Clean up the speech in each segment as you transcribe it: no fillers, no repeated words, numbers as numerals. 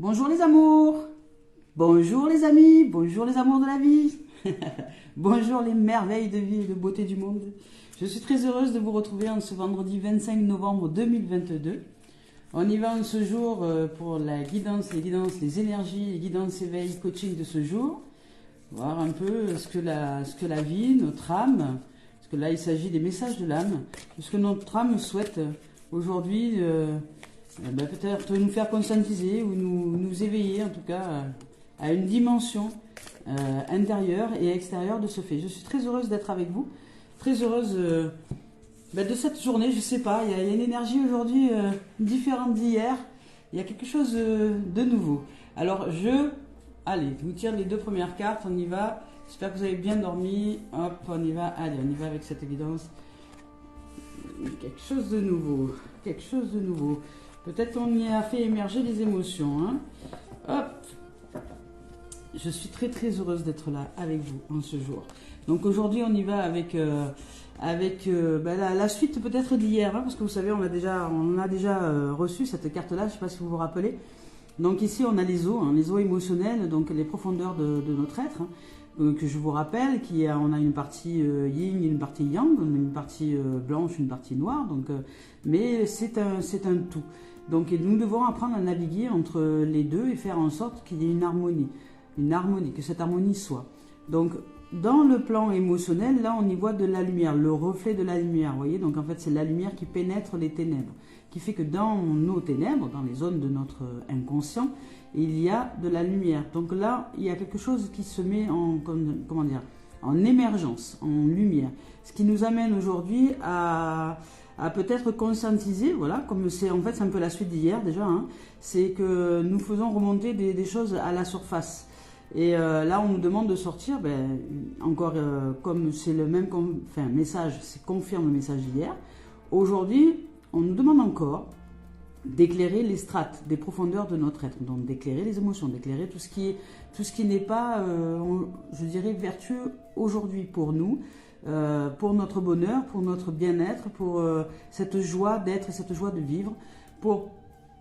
Bonjour les amours, bonjour les amis, bonjour les amours de la vie, bonjour les merveilles de vie et de beauté du monde. Je suis très heureuse de vous retrouver en ce vendredi 25 novembre 2022. On y va en ce jour pour la guidance, les énergies, les guidances éveil, coaching de ce jour. Voir un peu ce que la vie, notre âme, parce que là il s'agit des messages de l'âme, ce que notre âme souhaite aujourd'hui. Peut-être nous faire conscientiser ou nous éveiller en tout cas à une dimension intérieure et extérieure de ce fait. Je suis très heureuse d'être avec vous, très heureuse de cette journée, je sais pas, il y a une énergie aujourd'hui différente d'hier, il y a quelque chose de nouveau. Alors allez, je vous tire les deux premières cartes, on y va, j'espère que vous avez bien dormi, hop, on y va, allez, on y va avec cette évidence. Quelque chose de nouveau, quelque chose de nouveau. Peut-être qu'on y a fait émerger des émotions. Hein. Hop. Je suis très très heureuse d'être là avec vous en ce jour. Donc aujourd'hui on y va avec la suite peut-être d'hier. Hein, parce que vous savez on a déjà reçu cette carte-là, je ne sais pas si vous vous rappelez. Donc ici on a les eaux émotionnelles, donc les profondeurs de notre être. Hein, que je vous rappelle, on a une partie yin, une partie yang, une partie blanche, une partie noire. Donc, mais c'est un tout. Donc nous devons apprendre à naviguer entre les deux et faire en sorte qu'il y ait une harmonie, que cette harmonie soit. Donc dans le plan émotionnel, là on y voit de la lumière, le reflet de la lumière, vous voyez. Donc en fait c'est la lumière qui pénètre les ténèbres, qui fait que dans nos ténèbres, dans les zones de notre inconscient, il y a de la lumière. Donc là il y a quelque chose qui se met en émergence, en lumière. Ce qui nous amène aujourd'hui à peut-être conscientiser, voilà, comme c'est en fait c'est un peu la suite d'hier déjà, hein, c'est que nous faisons remonter des choses à la surface. Et là on nous demande de sortir, comme c'est le même message, c'est confirme le message d'hier. Aujourd'hui, on nous demande encore d'éclairer les strates, des profondeurs de notre être, donc d'éclairer les émotions, d'éclairer tout ce qui n'est pas, je dirais, vertueux aujourd'hui pour nous. Pour notre bonheur, pour notre bien-être, pour cette joie d'être et cette joie de vivre, pour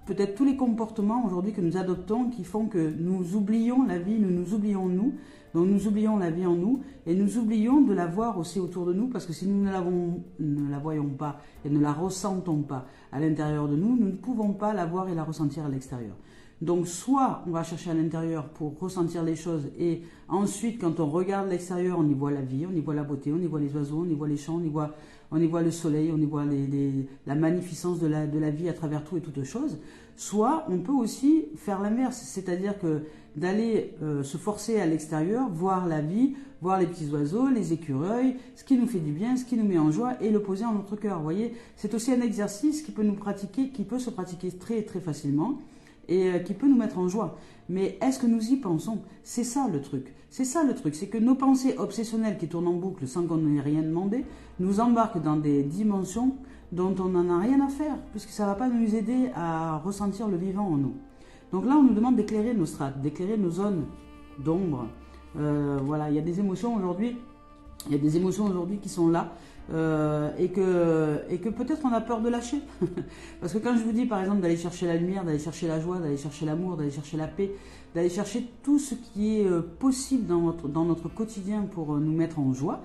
peut-être tous les comportements aujourd'hui que nous adoptons qui font que nous oublions la vie, nous oublions nous, donc nous oublions la vie en nous et nous oublions de la voir aussi autour de nous parce que si nous ne la voyons pas et ne la ressentons pas à l'intérieur de nous, nous ne pouvons pas la voir et la ressentir à l'extérieur. Donc soit on va chercher à l'intérieur pour ressentir les choses et ensuite quand on regarde l'extérieur on y voit la vie, on y voit la beauté, on y voit les oiseaux, on y voit les champs, on y voit le soleil, on y voit la magnificence de la vie à travers tout et toutes choses. Soit on peut aussi faire l'inverse, c'est-à-dire que d'aller se forcer à l'extérieur, voir la vie, voir les petits oiseaux, les écureuils, ce qui nous fait du bien, ce qui nous met en joie et le poser en notre cœur. Vous voyez, c'est aussi un exercice qui peut se pratiquer très très facilement et qui peut nous mettre en joie. Mais est-ce que nous y pensons? C'est ça le truc. C'est que nos pensées obsessionnelles qui tournent en boucle sans qu'on n'ait rien demandé, nous embarquent dans des dimensions dont on n'en a rien à faire, puisque ça ne va pas nous aider à ressentir le vivant en nous. Donc là, on nous demande d'éclairer nos strates, d'éclairer nos zones d'ombre. Voilà, il y a des émotions aujourd'hui qui sont là. Et que peut-être on a peur de lâcher. Parce que quand je vous dis par exemple d'aller chercher la lumière, d'aller chercher la joie, d'aller chercher l'amour, d'aller chercher la paix, d'aller chercher tout ce qui est possible dans notre quotidien pour nous mettre en joie,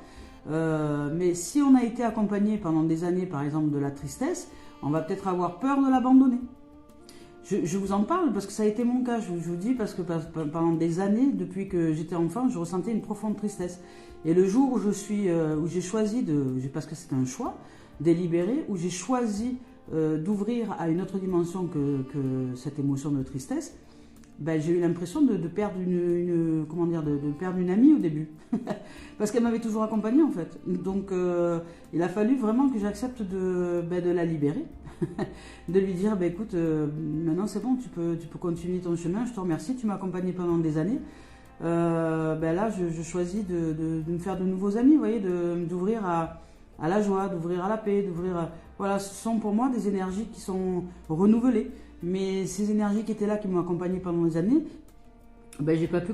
mais si on a été accompagné pendant des années par exemple de la tristesse, on va peut-être avoir peur de l'abandonner. Je vous en parle parce que ça a été mon cas, je vous dis, parce que pendant des années, depuis que j'étais enfant, je ressentais une profonde tristesse. Et le jour où j'ai choisi, parce que c'est un choix délibéré, où j'ai choisi d'ouvrir à une autre dimension que cette émotion de tristesse, j'ai eu l'impression de perdre de perdre une amie au début. Parce qu'elle m'avait toujours accompagnée en fait. Donc il a fallu vraiment que j'accepte de la libérer. De lui dire, écoute, maintenant c'est bon, tu peux continuer ton chemin, je te remercie, tu m'as accompagné pendant des années. Là, je choisis de me faire de nouveaux amis, vous voyez, d'ouvrir à la joie, d'ouvrir à la paix, voilà, ce sont pour moi des énergies qui sont renouvelées. Mais ces énergies qui étaient là, qui m'ont accompagné pendant des années, j'ai pas pu,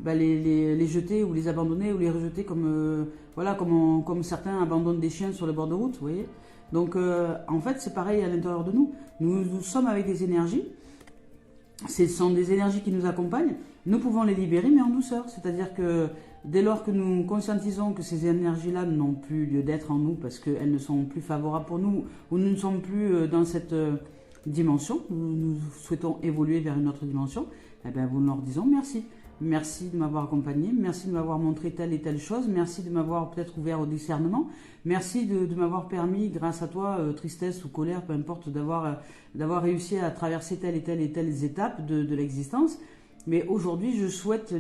les jeter ou les abandonner ou les rejeter comme certains abandonnent des chiens sur les bords de route, vous voyez. Donc en fait c'est pareil à l'intérieur de nous. Nous sommes avec des énergies ce sont des énergies qui nous accompagnent. Nous pouvons les libérer, mais en douceur. C'est-à-dire que dès lors que nous conscientisons que ces énergies-là n'ont plus lieu d'être en nous parce qu'elles ne sont plus favorables pour nous ou nous ne sommes plus dans cette dimension, nous souhaitons évoluer vers une autre dimension, eh bien, vous leur disons merci. Merci de m'avoir accompagné, merci de m'avoir montré telle et telle chose, merci de m'avoir peut-être ouvert au discernement, merci de m'avoir permis, grâce à toi, tristesse ou colère, peu importe, d'avoir réussi à traverser telle et telle étapes de l'existence. Mais aujourd'hui, je souhaite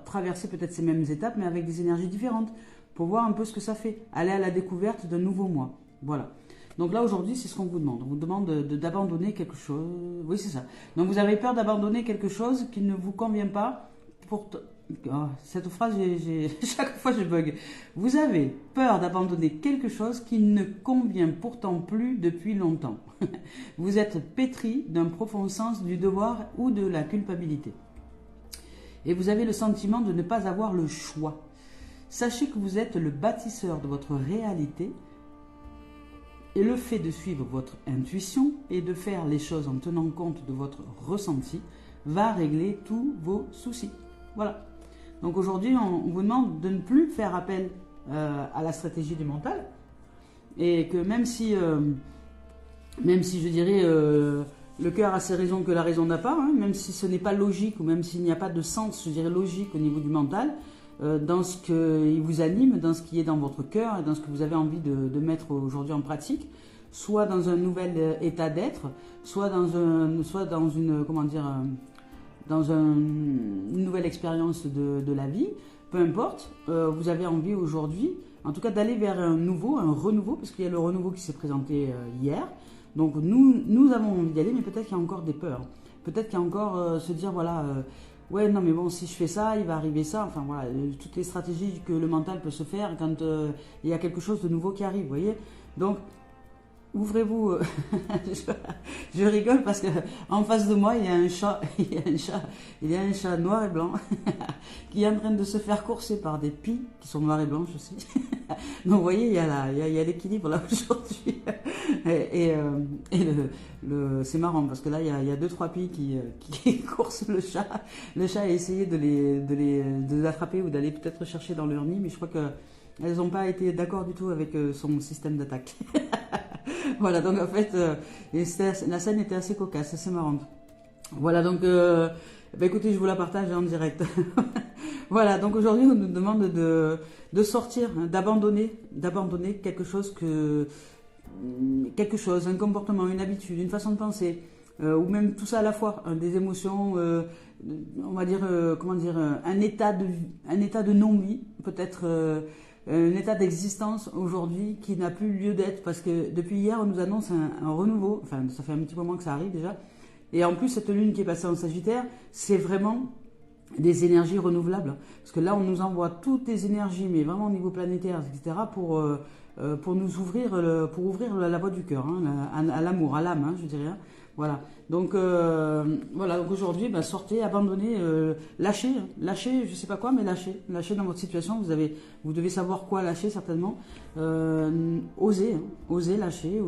traverser peut-être ces mêmes étapes, mais avec des énergies différentes, pour voir un peu ce que ça fait, aller à la découverte d'un nouveau moi. Voilà. Donc là, aujourd'hui, c'est ce qu'on vous demande. On vous demande d'abandonner quelque chose. Oui, c'est ça. Donc vous avez peur d'abandonner quelque chose qui ne vous convient pas. Cette phrase, chaque fois, je bug. Vous avez peur d'abandonner quelque chose qui ne convient pourtant plus depuis longtemps. Vous êtes pétri d'un profond sens du devoir ou de la culpabilité. Et vous avez le sentiment de ne pas avoir le choix. Sachez que vous êtes le bâtisseur de votre réalité. Et le fait de suivre votre intuition et de faire les choses en tenant compte de votre ressenti va régler tous vos soucis. Voilà. Donc aujourd'hui, on vous demande de ne plus faire appel à la stratégie du mental. Et que même si je dirais, le cœur a ses raisons que la raison n'a pas, hein, même si ce n'est pas logique ou même s'il n'y a pas de sens, je dirais, logique au niveau du mental, dans ce qui vous anime, dans ce qui est dans votre cœur et dans ce que vous avez envie de mettre aujourd'hui en pratique, soit dans un nouvel état d'être, soit dans une nouvelle expérience de la vie, peu importe, vous avez envie aujourd'hui, en tout cas d'aller vers un renouveau, parce qu'il y a le renouveau qui s'est présenté hier. Donc nous avons envie d'y aller, mais peut-être qu'il y a encore des peurs. Peut-être qu'il y a encore se dire, voilà, ouais, non, mais bon, si je fais ça, il va arriver ça. Enfin, voilà, toutes les stratégies que le mental peut se faire quand il y a quelque chose de nouveau qui arrive, vous voyez. Donc, ouvrez-vous. Je rigole parce que en face de moi, il y a un chat, il y a un chat noir et blanc qui est en train de se faire courser par des pies qui sont noires et blanches aussi. Donc, vous voyez, il y a l'équilibre là aujourd'hui. Et c'est marrant parce que là, il y a 2-3 pies qui coursent le chat. Le chat a essayé de l'attraper ou d'aller peut-être chercher dans leur nid, mais je crois qu'elles n'ont pas été d'accord du tout avec son système d'attaque. Voilà, donc en fait, la scène était assez cocasse, assez marrante. Voilà, donc, écoutez, je vous la partage en direct. Voilà, donc aujourd'hui, on nous demande de sortir, hein, d'abandonner quelque chose, un comportement, une habitude, une façon de penser, ou même tout ça à la fois, hein, des émotions, on va dire, un état de non-vie, peut-être. Un état d'existence aujourd'hui qui n'a plus lieu d'être parce que depuis hier on nous annonce un renouveau, enfin ça fait un petit moment que ça arrive déjà, et en plus cette lune qui est passée en Sagittaire, c'est vraiment des énergies renouvelables, parce que là on nous envoie toutes les énergies, mais vraiment au niveau planétaire, etc., pour nous ouvrir, pour ouvrir la voie du cœur, hein, à l'amour, à l'âme, hein, je dirais. Voilà. Donc donc aujourd'hui, sortez, abandonnez, lâchez, je sais pas quoi, mais lâchez dans votre situation. Vous devez savoir quoi lâcher certainement. Osez lâcher,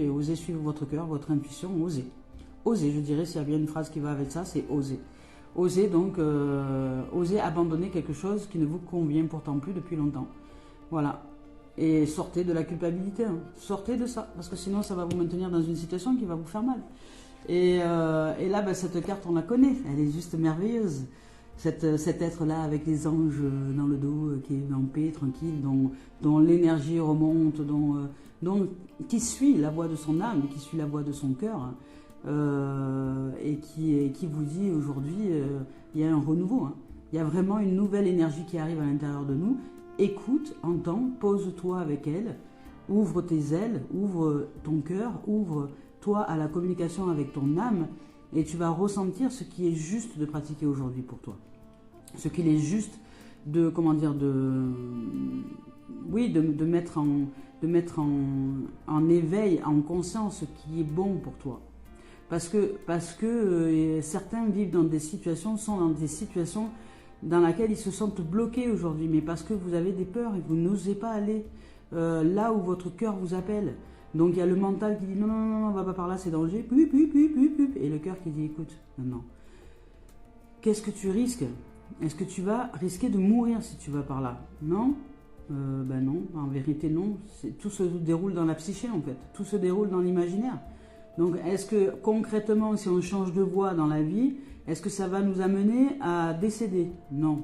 et osez suivre votre cœur, votre intuition, osez. Je dirais, s'il y a bien une phrase qui va avec ça, c'est oser. Osez donc, osez abandonner quelque chose qui ne vous convient pourtant plus depuis longtemps. Voilà. Et sortez de la culpabilité, hein. Sortez de ça, parce que sinon ça va vous maintenir dans une situation qui va vous faire mal. Et là, cette carte, on la connaît, elle est juste merveilleuse. Cet être-là avec les anges dans le dos, qui est en paix, tranquille, dont l'énergie remonte, qui suit la voix de son âme, qui suit la voix de son cœur, hein, et qui vous dit aujourd'hui, il y a un renouveau, hein. Il y a vraiment une nouvelle énergie qui arrive à l'intérieur de nous. Écoute, entends, pose-toi avec elle, ouvre tes ailes, ouvre ton cœur, ouvre-toi à la communication avec ton âme, et tu vas ressentir ce qui est juste de pratiquer aujourd'hui pour toi. Ce qu'il est juste de mettre en éveil, en conscience ce qui est bon pour toi. Parce que certains vivent sont dans des situations dans laquelle ils se sentent bloqués aujourd'hui, mais parce que vous avez des peurs et vous n'osez pas aller là où votre cœur vous appelle. Donc il y a le mental qui dit non, non, non, non, va pas par là, c'est danger. Et le cœur qui dit écoute, non. Qu'est-ce que tu risques? Est-ce que tu vas risquer de mourir si tu vas par là? Non. Ben non, en vérité non. Tout se déroule dans la psyché en fait. Tout se déroule dans l'imaginaire. Donc est-ce que concrètement, si on change de voie dans la vie, est-ce que ça va nous amener à décéder? Non.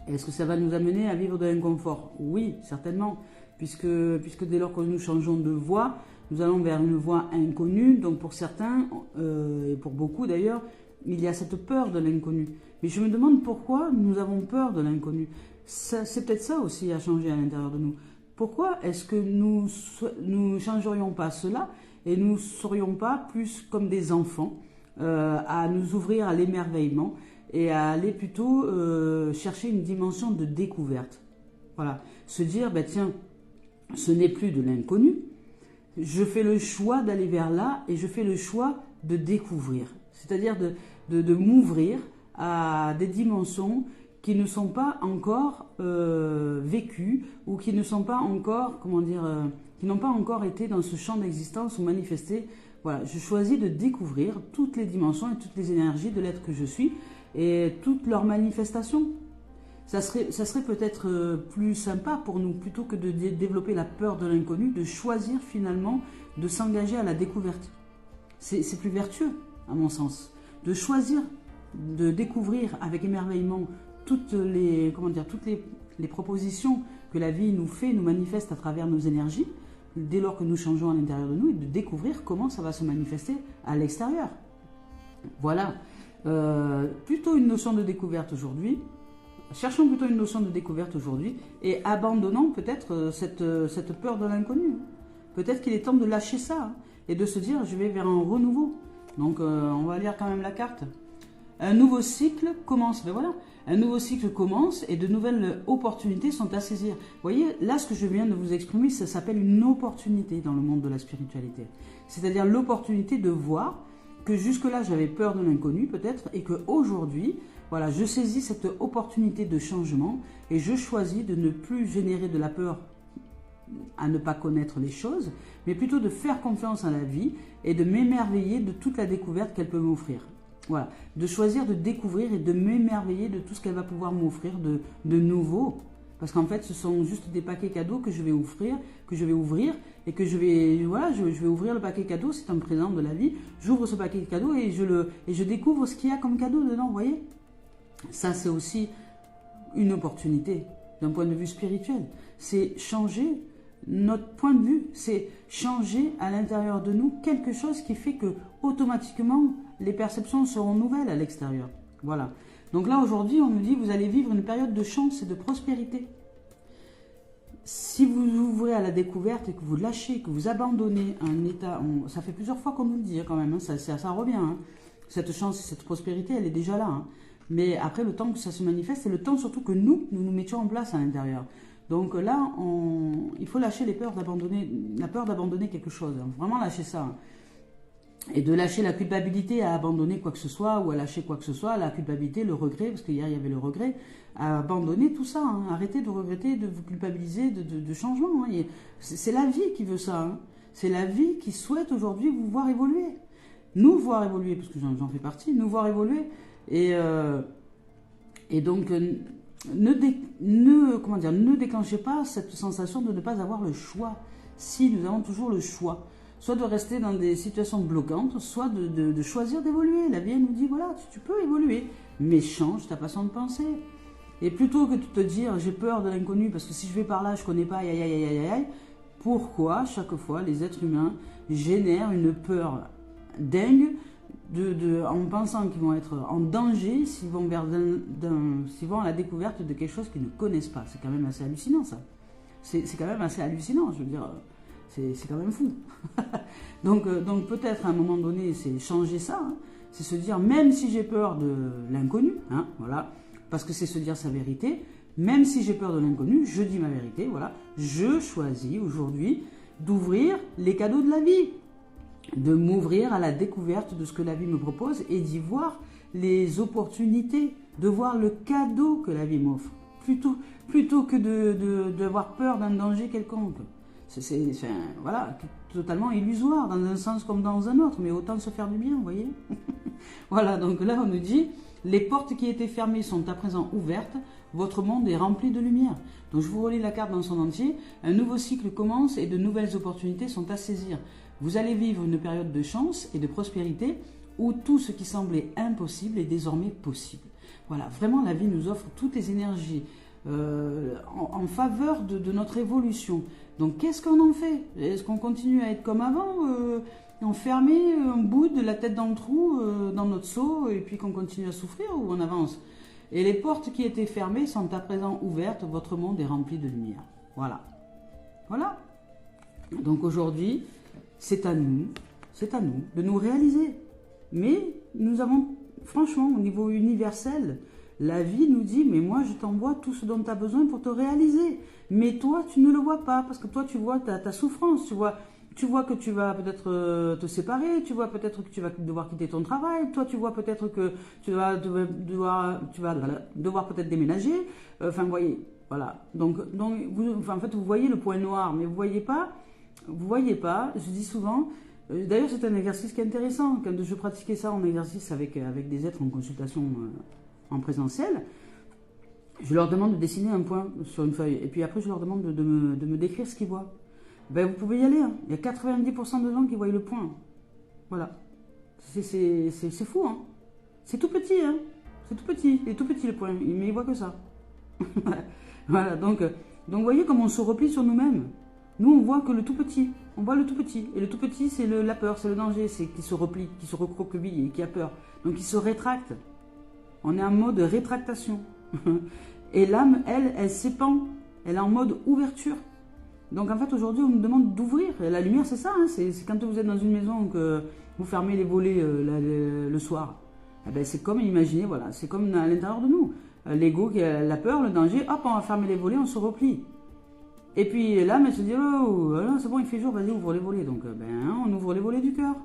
Est-ce que ça va nous amener à vivre de l'inconfort? Oui, certainement. Puisque dès lors que nous changeons de voie, nous allons vers une voie inconnue. Donc pour certains, et pour beaucoup d'ailleurs, il y a cette peur de l'inconnu. Mais je me demande pourquoi nous avons peur de l'inconnu. C'est peut-être ça aussi à changer à l'intérieur de nous. Pourquoi est-ce que nous ne changerions pas cela et nous ne serions pas plus comme des enfants à nous ouvrir à l'émerveillement et à aller plutôt chercher une dimension de découverte. Voilà, se dire, ben tiens, ce n'est plus de l'inconnu, je fais le choix d'aller vers là et je fais le choix de découvrir. C'est-à-dire de m'ouvrir à des dimensions qui ne sont pas encore vécues ou qui ne sont pas encore, qui n'ont pas encore été dans ce champ d'existence ou manifestées. Voilà, je choisis de découvrir toutes les dimensions et toutes les énergies de l'être que je suis et toutes leurs manifestations. Ça serait peut-être plus sympa pour nous, plutôt que de développer la peur de l'inconnu, de choisir finalement de s'engager à la découverte. C'est plus vertueux, à mon sens, de choisir de découvrir avec émerveillement toutes les propositions que la vie nous fait, nous manifeste à travers nos énergies, dès lors que nous changeons à l'intérieur de nous, et de découvrir comment ça va se manifester à l'extérieur. Voilà, plutôt une notion de découverte aujourd'hui. Cherchons plutôt une notion de découverte aujourd'hui et abandonnons peut-être cette peur de l'inconnu. Peut-être qu'il est temps de lâcher ça et de se dire je vais vers un renouveau. Donc on va lire quand même la carte. Un nouveau cycle commence. Ben voilà, un nouveau cycle commence et de nouvelles opportunités sont à saisir. Vous voyez, là ce que je viens de vous exprimer, ça s'appelle une opportunité dans le monde de la spiritualité. C'est-à-dire l'opportunité de voir que jusque-là j'avais peur de l'inconnu peut-être et qu'aujourd'hui, voilà, je saisis cette opportunité de changement et je choisis de ne plus générer de la peur à ne pas connaître les choses, mais plutôt de faire confiance à la vie et de m'émerveiller de toute la découverte qu'elle peut m'offrir. Voilà, de choisir de découvrir et de m'émerveiller de tout ce qu'elle va pouvoir m'offrir de nouveau. Parce qu'en fait, ce sont juste des paquets cadeaux que je vais ouvrir et que je vais ouvrir le paquet cadeau, c'est un présent de la vie. J'ouvre ce paquet cadeau et je découvre ce qu'il y a comme cadeau dedans, vous voyez. Ça, c'est aussi une opportunité d'un point de vue spirituel. C'est changer notre point de vue, c'est changer à l'intérieur de nous quelque chose qui fait que automatiquement les perceptions seront nouvelles à l'extérieur. Voilà. Donc là aujourd'hui on nous dit vous allez vivre une période de chance et de prospérité. Si vous ouvrez à la découverte et que vous lâchez, que vous abandonnez un état, ça fait plusieurs fois qu'on nous le dit quand même, ça revient. Cette chance et cette prospérité elle est déjà là. Mais après le temps que ça se manifeste, c'est le temps surtout que nous mettions en place à l'intérieur. Donc là, il faut lâcher la peur d'abandonner quelque chose, vraiment lâcher ça. Et de lâcher la culpabilité à abandonner quoi que ce soit, ou à lâcher quoi que ce soit, la culpabilité, le regret, parce qu'hier il y avait le regret, à abandonner tout ça, arrêtez de regretter, de vous culpabiliser de changement. C'est la vie qui veut ça, c'est la vie qui souhaite aujourd'hui vous voir évoluer. Nous voir évoluer, parce que j'en fais partie, nous voir évoluer, et donc... Ne déclenchez pas cette sensation de ne pas avoir le choix. Si nous avons toujours le choix, soit de rester dans des situations bloquantes, soit de choisir d'évoluer. La vie elle nous dit voilà, tu peux évoluer, mais change ta façon de penser. Et plutôt que de te dire j'ai peur de l'inconnu parce que si je vais par là je connais pas, aïe, pourquoi chaque fois les êtres humains génèrent une peur dingue en pensant qu'ils vont être en danger s'ils vont à la découverte de quelque chose qu'ils ne connaissent pas. C'est quand même assez hallucinant ça. C'est quand même assez hallucinant, je veux dire, c'est quand même fou. donc peut-être à un moment donné, c'est changer ça, c'est se dire, même si j'ai peur de l'inconnu, voilà, parce que c'est se dire sa vérité, même si j'ai peur de l'inconnu, je dis ma vérité, voilà, je choisis aujourd'hui d'ouvrir les cadeaux de la vie, de m'ouvrir à la découverte de ce que la vie me propose et d'y voir les opportunités, de voir le cadeau que la vie m'offre, plutôt que d'avoir peur d'un danger quelconque. enfin, voilà, totalement illusoire, dans un sens comme dans un autre, mais autant se faire du bien, vous voyez. Voilà, donc là on nous dit, les portes qui étaient fermées sont à présent ouvertes, votre monde est rempli de lumière. Donc je vous relis la carte dans son entier, un nouveau cycle commence et de nouvelles opportunités sont à saisir. Vous allez vivre une période de chance et de prospérité où tout ce qui semblait impossible est désormais possible. Voilà, vraiment la vie nous offre toutes les énergies en faveur de notre évolution. Donc qu'est-ce qu'on en fait? Est-ce qu'on continue à être comme avant, enfermé, un bout de la tête dans le trou, dans notre seau, et puis qu'on continue à souffrir, ou on avance? Et les portes qui étaient fermées sont à présent ouvertes, votre monde est rempli de lumière. Voilà. Voilà. Donc aujourd'hui, c'est à nous de nous réaliser. Mais nous avons, franchement, au niveau universel, la vie nous dit, mais moi je t'envoie tout ce dont tu as besoin pour te réaliser. Mais toi, tu ne le vois pas, parce que toi, tu vois ta souffrance, tu vois que tu vas peut-être te séparer, tu vois peut-être que tu vas devoir quitter ton travail, toi tu vois peut-être que tu vas devoir peut-être déménager, enfin vous voyez, voilà. Donc en fait vous voyez le point noir, mais vous voyez pas, je dis souvent, d'ailleurs c'est un exercice qui est intéressant, quand je pratiquais ça en exercice avec des êtres en consultation en présentiel, je leur demande de dessiner un point sur une feuille, et puis après je leur demande de me décrire ce qu'ils voient. Ben, vous pouvez y aller, hein. Il y a 90% de gens qui voient le point. Voilà. C'est fou, hein. C'est tout petit, hein. C'est tout petit. Il est tout petit le point, mais il voit que ça. Voilà, donc vous voyez comment on se replie sur nous-mêmes. Nous, on voit que le tout petit. On voit le tout petit. Et le tout petit, c'est la peur, c'est le danger, c'est qui se replie, qui se recroqueville et qui a peur. Donc il se rétracte. On est en mode rétractation. Et l'âme, elle s'épand. Elle est en mode ouverture. Donc en fait aujourd'hui on nous demande d'ouvrir. Et la lumière c'est ça, hein, c'est quand vous êtes dans une maison que vous fermez les volets le soir. Eh ben, c'est comme, imaginez, voilà, c'est comme à l'intérieur de nous. L'ego, la peur, le danger, hop on va fermer les volets, on se replie. Et puis là, elle se dit, oh c'est bon il fait jour, vas-y ouvre les volets. Donc on ouvre les volets du cœur.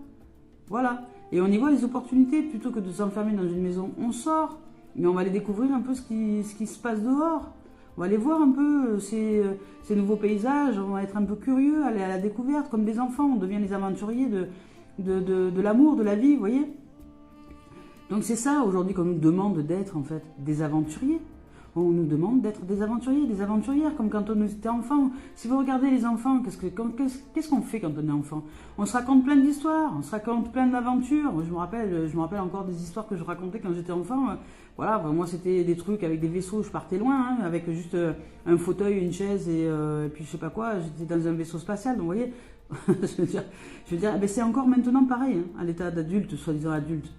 Voilà. Et on y voit les opportunités, plutôt que de s'enfermer dans une maison, on sort. Mais on va aller découvrir un peu ce qui se passe dehors. On va aller voir un peu ces nouveaux paysages, on va être un peu curieux, aller à la découverte, comme des enfants, on devient les aventuriers de l'amour, de la vie, vous voyez. Donc c'est ça aujourd'hui qu'on nous demande d'être en fait, des aventuriers. On nous demande d'être des aventuriers, des aventurières, comme quand on était enfant. Si vous regardez les enfants, qu'est-ce qu'on fait quand on est enfant? On se raconte plein d'histoires, on se raconte plein d'aventures. Je me rappelle encore des histoires que je racontais quand j'étais enfant. Voilà, moi c'était des trucs avec des vaisseaux, je partais loin, hein, avec juste un fauteuil, une chaise et puis je sais pas quoi, j'étais dans un vaisseau spatial, donc vous voyez, je veux dire c'est encore maintenant pareil, hein, à l'état d'adulte, soi-disant adulte.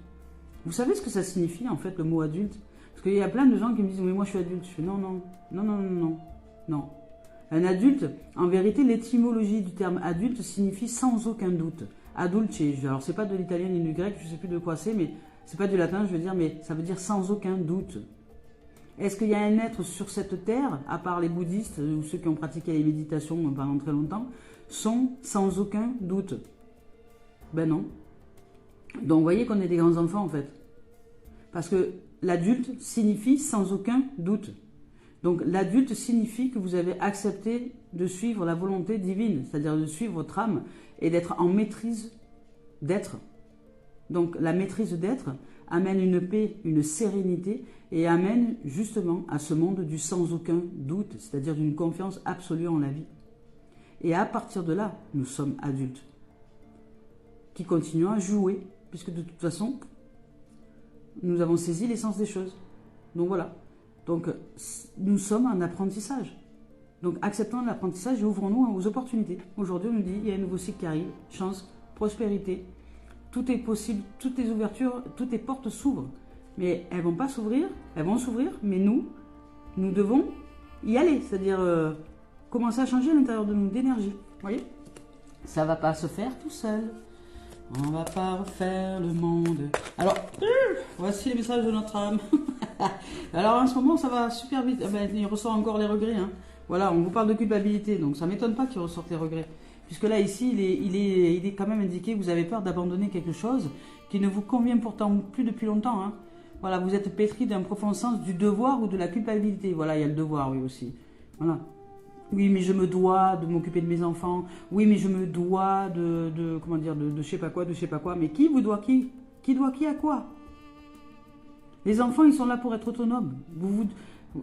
Vous savez ce que ça signifie en fait le mot adulte? Parce qu'il y a plein de gens qui me disent mais moi je suis adulte, je fais non. Un adulte, en vérité l'étymologie du terme adulte signifie sans aucun doute. Adulce, alors c'est pas de l'italien ni du grec, je sais plus de quoi c'est, mais c'est pas du latin, je veux dire, mais ça veut dire sans aucun doute. Est-ce qu'il y a un être sur cette terre, à part les bouddhistes ou ceux qui ont pratiqué les méditations pendant très longtemps, sont sans aucun doute? Ben non. Donc vous voyez qu'on est des grands enfants en fait. Parce que l'adulte signifie sans aucun doute. Donc l'adulte signifie que vous avez accepté de suivre la volonté divine, c'est-à-dire de suivre votre âme et d'être en maîtrise d'être. Donc la maîtrise d'être amène une paix, une sérénité et amène justement à ce monde du sans aucun doute, c'est-à-dire d'une confiance absolue en la vie. Et à partir de là, nous sommes adultes qui continuons à jouer, puisque de toute façon, nous avons saisi l'essence des choses. Donc voilà. Donc nous sommes en apprentissage. Donc acceptons l'apprentissage et ouvrons-nous aux opportunités. Aujourd'hui, on nous dit il y a un nouveau cycle qui arrive, chance, prospérité. Tout est possible, toutes les ouvertures, toutes les portes s'ouvrent. Mais elles vont pas s'ouvrir, elles vont s'ouvrir, mais nous devons y aller. C'est-à-dire commencer à changer à l'intérieur de nous d'énergie. Vous voyez? Ça va pas se faire tout seul. On va pas refaire le monde. Alors, voici les messages de notre âme. Alors en ce moment, ça va super vite. Il ressort encore les regrets. Hein. Voilà, on vous parle de culpabilité, donc ça ne m'étonne pas qu'il ressorte les regrets. Puisque là, ici, il est quand même indiqué que vous avez peur d'abandonner quelque chose qui ne vous convient pourtant plus depuis longtemps. Hein. Voilà, vous êtes pétri d'un profond sens du devoir ou de la culpabilité. Voilà, il y a le devoir, oui, aussi. Voilà. Oui, mais je me dois de m'occuper de mes enfants. Oui, mais je me dois comment dire, de je sais pas quoi, de je sais pas quoi. Mais qui vous doit qui? Qui doit qui à quoi? Les enfants, ils sont là pour être autonomes.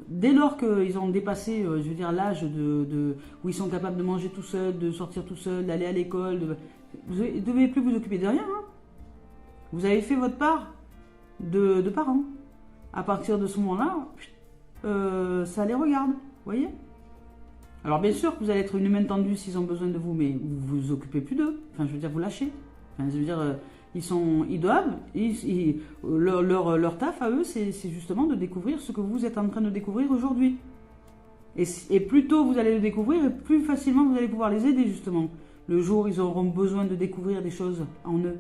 Dès lors qu'ils ont dépassé, je veux dire, l'âge où ils sont capables de manger tout seuls, de sortir tout seuls, d'aller à l'école, vous ne devez plus vous occuper de rien. Hein. Vous avez fait votre part de parents. À partir de ce moment-là, ça les regarde. Vous voyez? Alors bien sûr que vous allez être une main tendue s'ils ont besoin de vous, mais vous vous occupez plus d'eux. Enfin, je veux dire, vous lâchez. Enfin, je veux dire, ils doivent, leur taf à eux, c'est justement de découvrir ce que vous êtes en train de découvrir aujourd'hui. Et plus tôt vous allez le découvrir, et plus facilement vous allez pouvoir les aider justement. Le jour où ils auront besoin de découvrir des choses en eux.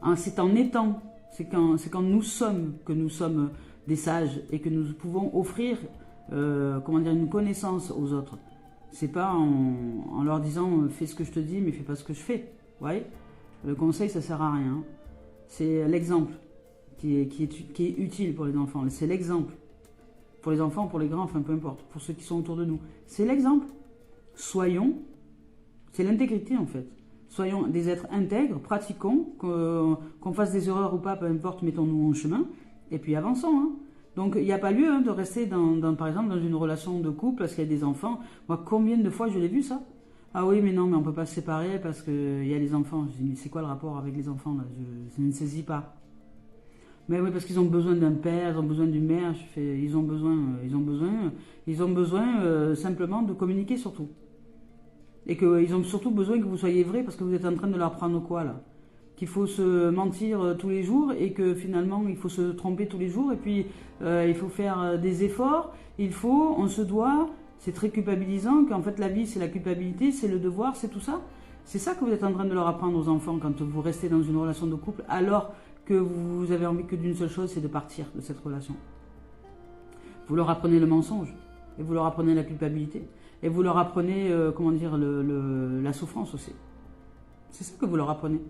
Hein, c'est en étant, c'est quand nous sommes que nous sommes des sages et que nous pouvons offrir comment dire, une connaissance aux autres. C'est pas en leur disant fais ce que je te dis mais fais pas ce que je fais. Vous voyez? Le conseil ça sert à rien. C'est l'exemple qui est utile pour les enfants. C'est l'exemple. Pour les enfants, pour les grands, enfin peu importe. Pour ceux qui sont autour de nous. C'est l'exemple. Soyons, c'est l'intégrité en fait. Soyons des êtres intègres, pratiquons, qu'on fasse des erreurs ou pas, peu importe, mettons-nous en chemin, et puis avançons. Hein. Donc il n'y a pas lieu de rester, par exemple, dans une relation de couple parce qu'il y a des enfants. Moi, combien de fois je l'ai vu ça? Ah oui, mais non, mais on ne peut pas se séparer parce qu'il y a les enfants. Je dis, mais c'est quoi le rapport avec les enfants là? Je ne saisis pas. Mais oui, parce qu'ils ont besoin d'un père, ils ont besoin d'une mère. Ils ont besoin simplement de communiquer surtout. Et qu'ils ont surtout besoin que vous soyez vrai parce que vous êtes en train de leur prendre quoi là? Qu'il faut se mentir tous les jours et que finalement il faut se tromper tous les jours et puis il faut faire des efforts, on se doit, c'est très culpabilisant qu'en fait la vie c'est la culpabilité, c'est le devoir, c'est tout ça. C'est ça que vous êtes en train de leur apprendre aux enfants quand vous restez dans une relation de couple alors que vous avez envie que d'une seule chose, c'est de partir de cette relation. Vous leur apprenez le mensonge et vous leur apprenez la culpabilité et vous leur apprenez comment dire la souffrance aussi. C'est ça que vous leur apprenez.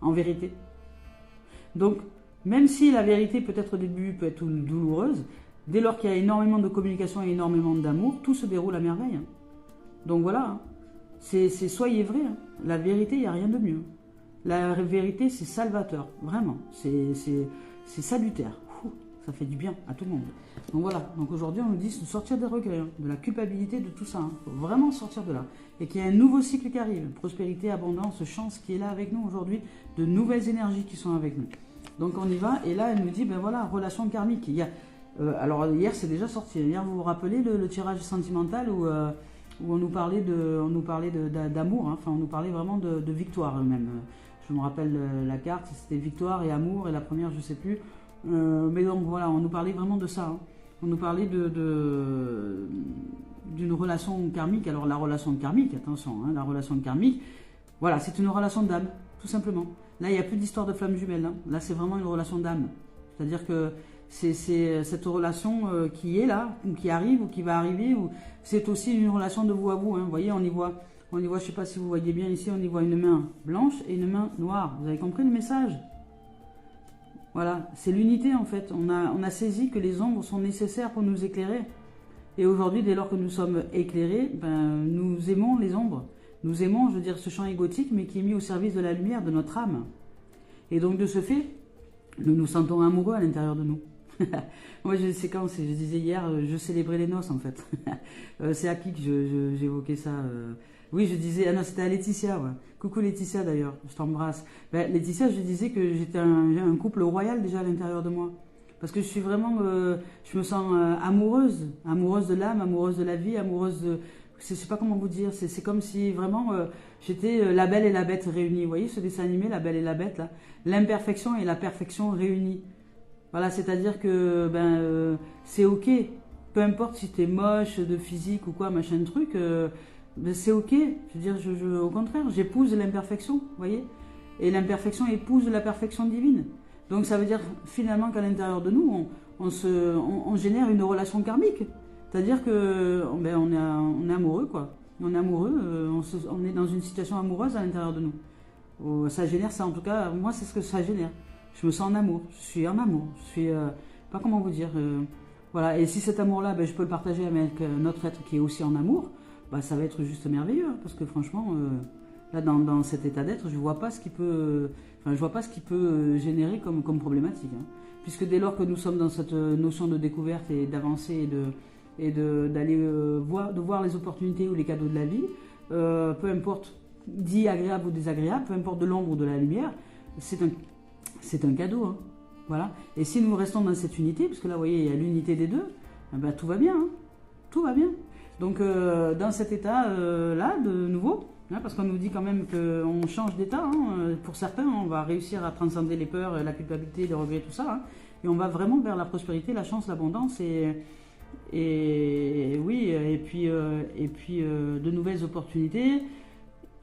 En vérité. Donc, même si la vérité peut-être au début peut être douloureuse, dès lors qu'il y a énormément de communication et énormément d'amour, tout se déroule à merveille. Hein. Donc voilà, hein. Soyez vrai. Hein. La vérité, il n'y a rien de mieux. La vérité, c'est salvateur, vraiment. C'est salutaire. Ça fait du bien à tout le monde. Donc voilà, donc aujourd'hui on nous dit de sortir des regrets, hein, de la culpabilité, de tout ça. Il faut vraiment sortir de là. Et qu'il y a un nouveau cycle qui arrive. Prospérité, abondance, chance qui est là avec nous aujourd'hui. De nouvelles énergies qui sont avec nous. Donc on y va. Et là elle nous dit, ben voilà, relation karmique. Il y a, alors hier c'est déjà sorti. Hier vous vous rappelez le tirage sentimental où on nous parlait d'amour. Hein, enfin on nous parlait vraiment de victoire même. Je me rappelle la carte, c'était victoire et amour. Et la première je sais plus. Mais donc voilà, on nous parlait vraiment de ça. Hein. On nous parlait d'une relation karmique. Alors la relation karmique, attention, hein, la relation karmique, voilà, c'est une relation d'âme, tout simplement. Là, il n'y a plus d'histoire de flamme jumelle. Hein. Là, c'est vraiment une relation d'âme. C'est-à-dire que c'est cette relation qui est là, ou qui arrive, ou qui va arriver, ou c'est aussi une relation de vous à vous. Hein. Vous voyez, on y voit, je ne sais pas si vous voyez bien ici, on y voit une main blanche et une main noire. Vous avez compris le message ? Voilà, c'est l'unité en fait. On a saisi que les ombres sont nécessaires pour nous éclairer. Et aujourd'hui, dès lors que nous sommes éclairés, ben, nous aimons les ombres. Nous aimons, je veux dire, ce champ égotique, mais qui est mis au service de la lumière, de notre âme. Et donc, de ce fait, nous nous sentons amoureux à l'intérieur de nous. Moi, je disais hier, je célébrais les noces en fait. C'est à qui que j'évoquais ça Oui, je disais, ah non, c'était à Laetitia, ouais. Coucou Laetitia d'ailleurs, je t'embrasse. Ben, Laetitia, je disais que j'étais un couple royal déjà à l'intérieur de moi. Parce que je suis vraiment, je me sens amoureuse de l'âme, amoureuse de la vie, amoureuse de... Je sais pas comment vous dire, c'est comme si vraiment j'étais la belle et la bête réunies. Vous voyez ce dessin animé, la belle et la bête là, l'imperfection et la perfection réunies. Voilà, c'est-à-dire que c'est ok, peu importe si t'es moche de physique ou quoi, machin truc, c'est ok. Je veux dire, au contraire, j'épouse l'imperfection, vous voyez, et l'imperfection épouse la perfection divine. Donc ça veut dire finalement qu'à l'intérieur de nous, on génère une relation karmique. C'est-à-dire que on est amoureux, quoi. On est amoureux, on est dans une situation amoureuse à l'intérieur de nous. Ça génère ça, en tout cas, moi c'est ce que ça génère. Je me sens en amour, je suis en amour, je suis, pas comment vous dire, Voilà, et si cet amour-là, ben, je peux le partager avec notre être qui est aussi en amour, ben, ça va être juste merveilleux, hein, parce que franchement, là, dans cet état d'être, je vois pas ce qui peut, enfin, je vois pas ce qui peut générer comme problématique, hein. Puisque dès lors que nous sommes dans cette notion de découverte et d'avancer d'aller de voir les opportunités ou les cadeaux de la vie, peu importe dit agréable ou désagréable, peu importe de l'ombre ou de la lumière, c'est un cadeau, hein. Voilà. Et si nous restons dans cette unité, parce que là, vous voyez, il y a l'unité des deux, eh ben, tout va bien, hein. Tout va bien. Donc, dans cet état-là, de nouveau, hein, parce qu'on nous dit quand même qu'on change d'état, hein, pour certains, on va réussir à transcender les peurs, la culpabilité, les regrets, tout ça, hein, et on va vraiment vers la prospérité, la chance, l'abondance, et oui, et puis de nouvelles opportunités,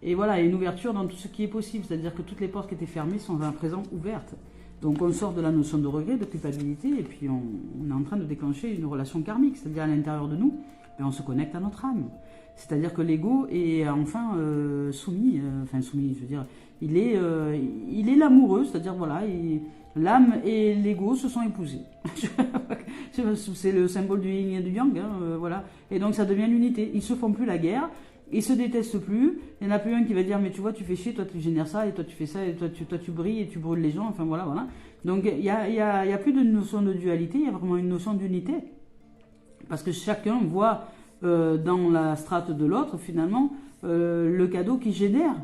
et voilà, une ouverture dans tout ce qui est possible, c'est-à-dire que toutes les portes qui étaient fermées sont à présent ouvertes. Donc on sort de la notion de regret, de culpabilité, et puis on est en train de déclencher une relation karmique, c'est-à-dire à l'intérieur de nous, on se connecte à notre âme. C'est-à-dire que l'ego est enfin soumis, je veux dire, il est l'amoureux, c'est-à-dire voilà, l'âme et l'ego se sont épousés. C'est le symbole du yin et du yang, hein, voilà. Et donc ça devient l'unité. Ils se font plus la guerre. Ils se détestent plus. Il n'y en a plus un qui va dire mais tu vois tu fais chier, toi tu génères ça et toi tu fais ça et toi tu brilles et tu brûles les gens. Enfin voilà. Donc il y a plus de notion de dualité, il y a vraiment une notion d'unité parce que chacun voit dans la strate de l'autre finalement le cadeau qu'il génère.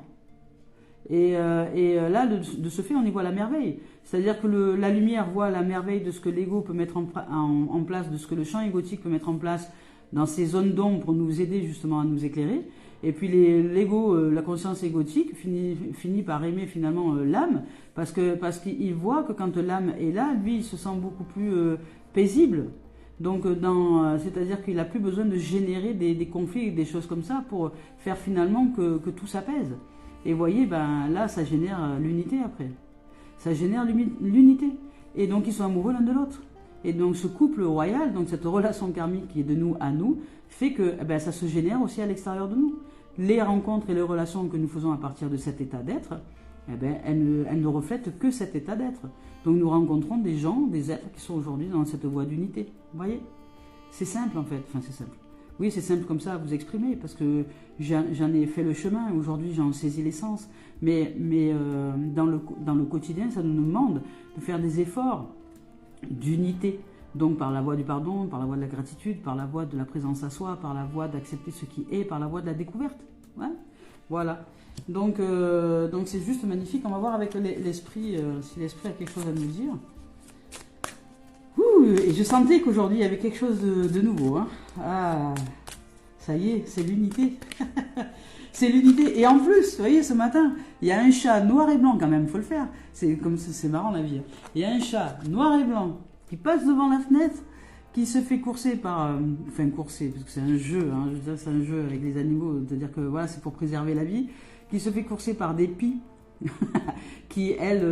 Et là, de ce fait, on y voit la merveille. C'est-à-dire que la lumière voit la merveille de ce que l'ego peut mettre en place, de ce que le champ égotique peut mettre en place dans ces zones d'ombre pour nous aider justement à nous éclairer. Et puis l'ego, la conscience égotique finit par aimer finalement l'âme parce qu'il voit que quand l'âme est là, lui, il se sent beaucoup plus paisible. Donc, c'est-à-dire qu'il n'a plus besoin de générer des conflits, des choses comme ça pour faire finalement que tout s'apaise. Et vous voyez, ben, là, ça génère l'unité après. Ça génère l'unité. Et donc, ils sont amoureux l'un de l'autre. Et donc, ce couple royal, donc cette relation karmique qui est de nous à nous, fait que ça se génère aussi à l'extérieur de nous. Les rencontres et les relations que nous faisons à partir de cet état d'être, elles ne reflètent que cet état d'être. Donc, nous rencontrons des gens, des êtres qui sont aujourd'hui dans cette voie d'unité. Vous voyez ? C'est simple, en fait. Enfin, c'est simple. Oui, c'est simple comme ça à vous exprimer, parce que j'en ai fait le chemin, aujourd'hui j'en saisis l'essence, mais dans le quotidien, ça nous demande de faire des efforts d'unité, donc par la voie du pardon, par la voie de la gratitude, par la voie de la présence à soi, par la voie d'accepter ce qui est, par la voie de la découverte. Ouais, voilà. Donc c'est juste magnifique, on va voir avec l'esprit, si l'esprit a quelque chose à nous dire. Et je sentais qu'aujourd'hui il y avait quelque chose de nouveau, hein. Ah, ça y est, c'est l'unité. C'est l'unité. Et en plus, vous voyez, ce matin, il y a un chat noir et blanc quand même, il faut le faire. C'est marrant la vie. Il y a un chat noir et blanc qui passe devant la fenêtre, qui se fait courser par... courser, parce que c'est un jeu, hein, je veux dire, c'est un jeu avec les animaux, c'est-à-dire que voilà, c'est pour préserver la vie, qui se fait courser par des pies, qui, elles,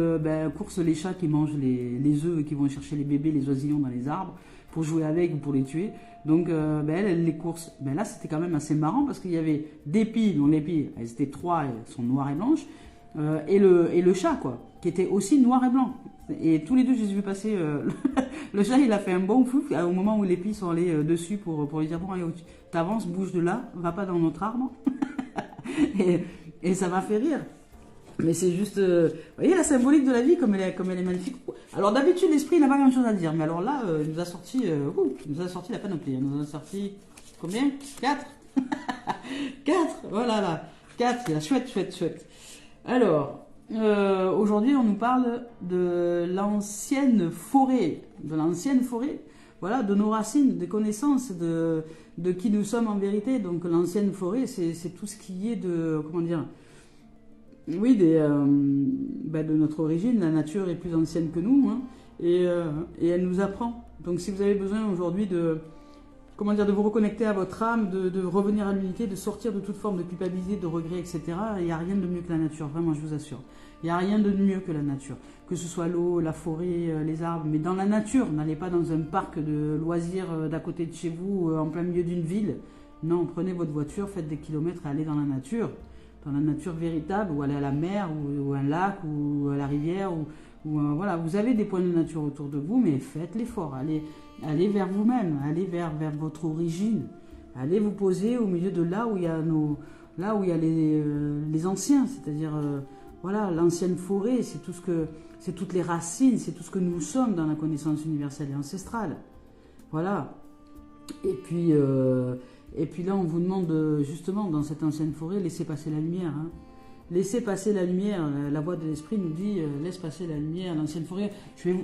coursent les chats qui mangent les œufs et qui vont chercher les bébés, les oisillons dans les arbres, pour jouer avec ou pour les tuer. Donc, elle les course. Là, c'était quand même assez marrant parce qu'il y avait des pies, dont les pies, elles étaient 3, elles sont noires et blanches, et le chat, quoi, qui était aussi noir et blanc. Et tous les deux, je les ai vus passer. Le chat, il a fait un bon fou au moment où les pies sont allées dessus pour lui dire bon, allez, t'avances, bouge de là, va pas dans notre arbre. et ça m'a fait rire. Mais c'est juste, vous voyez la symbolique de la vie comme elle est magnifique. Alors d'habitude l'esprit n'a pas grand chose à dire, mais alors là il nous a sorti la panoplie. Il nous a sorti combien 4 4, voilà là, 4, c'est la chouette. Alors aujourd'hui on nous parle de l'ancienne forêt, voilà, de nos racines, des connaissances, de qui nous sommes en vérité. Donc l'ancienne forêt, c'est tout ce qui est de, comment dire, oui, de notre origine. La nature est plus ancienne que nous, hein, et elle nous apprend. Donc si vous avez besoin aujourd'hui de vous reconnecter à votre âme, de revenir à l'unité, de sortir de toute forme de culpabilité, de regret, etc., il n'y a rien de mieux que la nature, vraiment, je vous assure. Il n'y a rien de mieux que la nature. Que ce soit l'eau, la forêt, les arbres, mais dans la nature. N'allez pas dans un parc de loisirs d'à côté de chez vous, en plein milieu d'une ville. Non, prenez votre voiture, faites des kilomètres et allez dans la nature. Dans la nature véritable, ou aller à la mer, ou un lac, ou à la rivière, voilà, vous avez des points de nature autour de vous, mais faites l'effort. Allez vers vous-même, allez vers votre origine. Allez vous poser au milieu de là où il y a les anciens, c'est-à-dire voilà, l'ancienne forêt, c'est toutes les racines, c'est tout ce que nous sommes dans la connaissance universelle et ancestrale. Voilà. Et puis là, on vous demande justement dans cette ancienne forêt, laissez passer la lumière. Hein. Laissez passer la lumière. La voix de l'esprit nous dit laisse passer la lumière. L'ancienne forêt. Je vais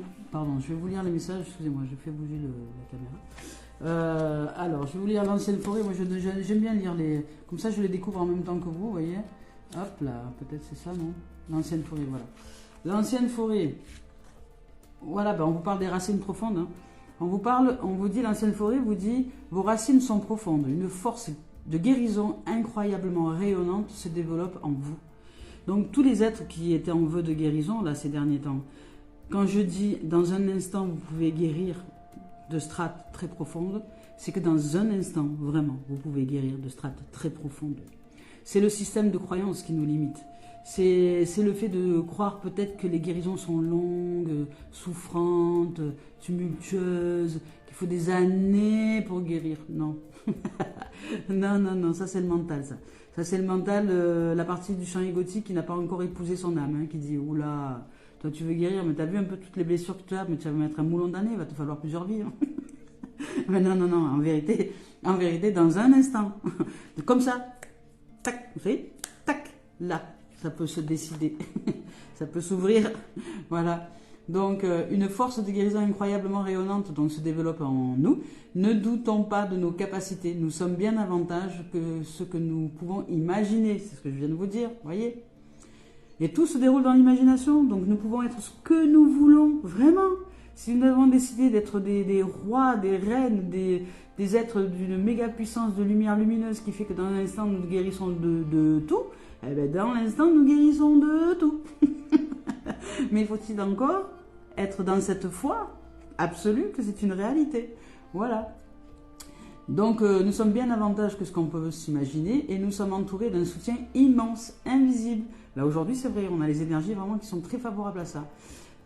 vous lire les messages. Excusez-moi, je fais bouger la caméra. Alors, je vais vous lire l'ancienne forêt. Moi, j'aime bien lire les. Comme ça, je les découvre en même temps que vous, voyez. Hop là, peut-être c'est ça, non? L'ancienne forêt, voilà. L'ancienne forêt. Voilà, ben, on vous parle des racines profondes. Hein. On vous dit, l'ancienne forêt vous dit, vos racines sont profondes. Une force de guérison incroyablement rayonnante se développe en vous. Donc, tous les êtres qui étaient en vœu de guérison, là, ces derniers temps, quand je dis, dans un instant, vous pouvez guérir de strates très profondes, c'est que dans un instant, vraiment, vous pouvez guérir de strates très profondes. C'est le système de croyance qui nous limite. C'est le fait de croire peut-être que les guérisons sont longues, souffrantes, tumultueuses, qu'il faut des années pour guérir. Non. non, ça c'est le mental, ça. Ça c'est le mental, la partie du champ égotique qui n'a pas encore épousé son âme, hein, qui dit, oula, toi tu veux guérir, mais t'as vu un peu toutes les blessures que tu as, mais tu vas mettre un moulon d'années, il va te falloir plusieurs vies. Hein. Mais non, en vérité, dans un instant, comme ça, tac, vous savez, tac, là. Ça peut se décider, ça peut s'ouvrir, voilà. Donc, une force de guérison incroyablement rayonnante donc, se développe en nous. Ne doutons pas de nos capacités. Nous sommes bien davantage que ce que nous pouvons imaginer. C'est ce que je viens de vous dire, voyez. Et tout se déroule dans l'imagination. Donc, nous pouvons être ce que nous voulons, vraiment. Si nous avons décidé d'être des rois, des reines, des êtres d'une méga puissance de lumière lumineuse qui fait que dans un instant, nous guérissons de tout, eh bien, dans l'instant, nous guérissons de tout. Mais faut-il encore être dans cette foi absolue que c'est une réalité. Voilà. Donc, nous sommes bien davantage que ce qu'on peut s'imaginer et nous sommes entourés d'un soutien immense, invisible. Là, aujourd'hui, c'est vrai, on a les énergies vraiment qui sont très favorables à ça.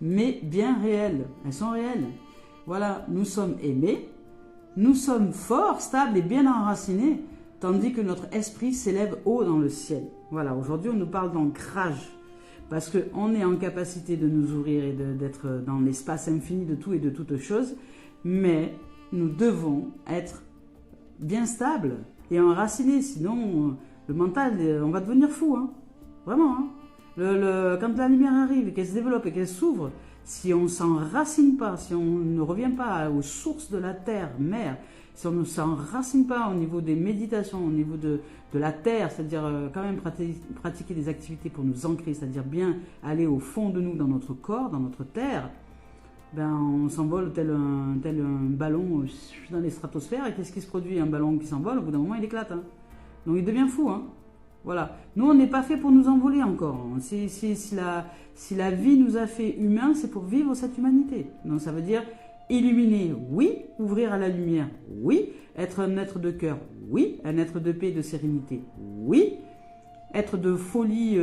Mais bien réelles. Elles sont réelles. Voilà, nous sommes aimés, nous sommes forts, stables et bien enracinés, tandis que notre esprit s'élève haut dans le ciel. Voilà, aujourd'hui, on nous parle d'ancrage. Parce qu'on est en capacité de nous ouvrir et d'être dans l'espace infini de tout et de toutes choses, mais nous devons être bien stables et enracinés, sinon le mental, on va devenir fou, hein. Vraiment. Hein. Quand la lumière arrive et qu'elle se développe et qu'elle s'ouvre, si on ne s'enracine pas, si on ne revient pas aux sources de la terre, mère, si on ne s'enracine pas au niveau des méditations, au niveau de la terre, c'est-à-dire quand même pratiquer des activités pour nous ancrer, c'est-à-dire bien aller au fond de nous, dans notre corps, dans notre terre, ben on s'envole tel un ballon dans les stratosphères. Et qu'est-ce qui se produit? Un ballon qui s'envole, au bout d'un moment, il éclate. Hein. Donc il devient fou. Hein. Voilà. Nous, on n'est pas fait pour nous envoler encore. Si la vie nous a fait humains, c'est pour vivre cette humanité. Donc ça veut dire illuminer, oui. Ouvrir à la lumière, oui. Être un être de cœur, oui. Un être de paix et de sérénité, oui. Être de folie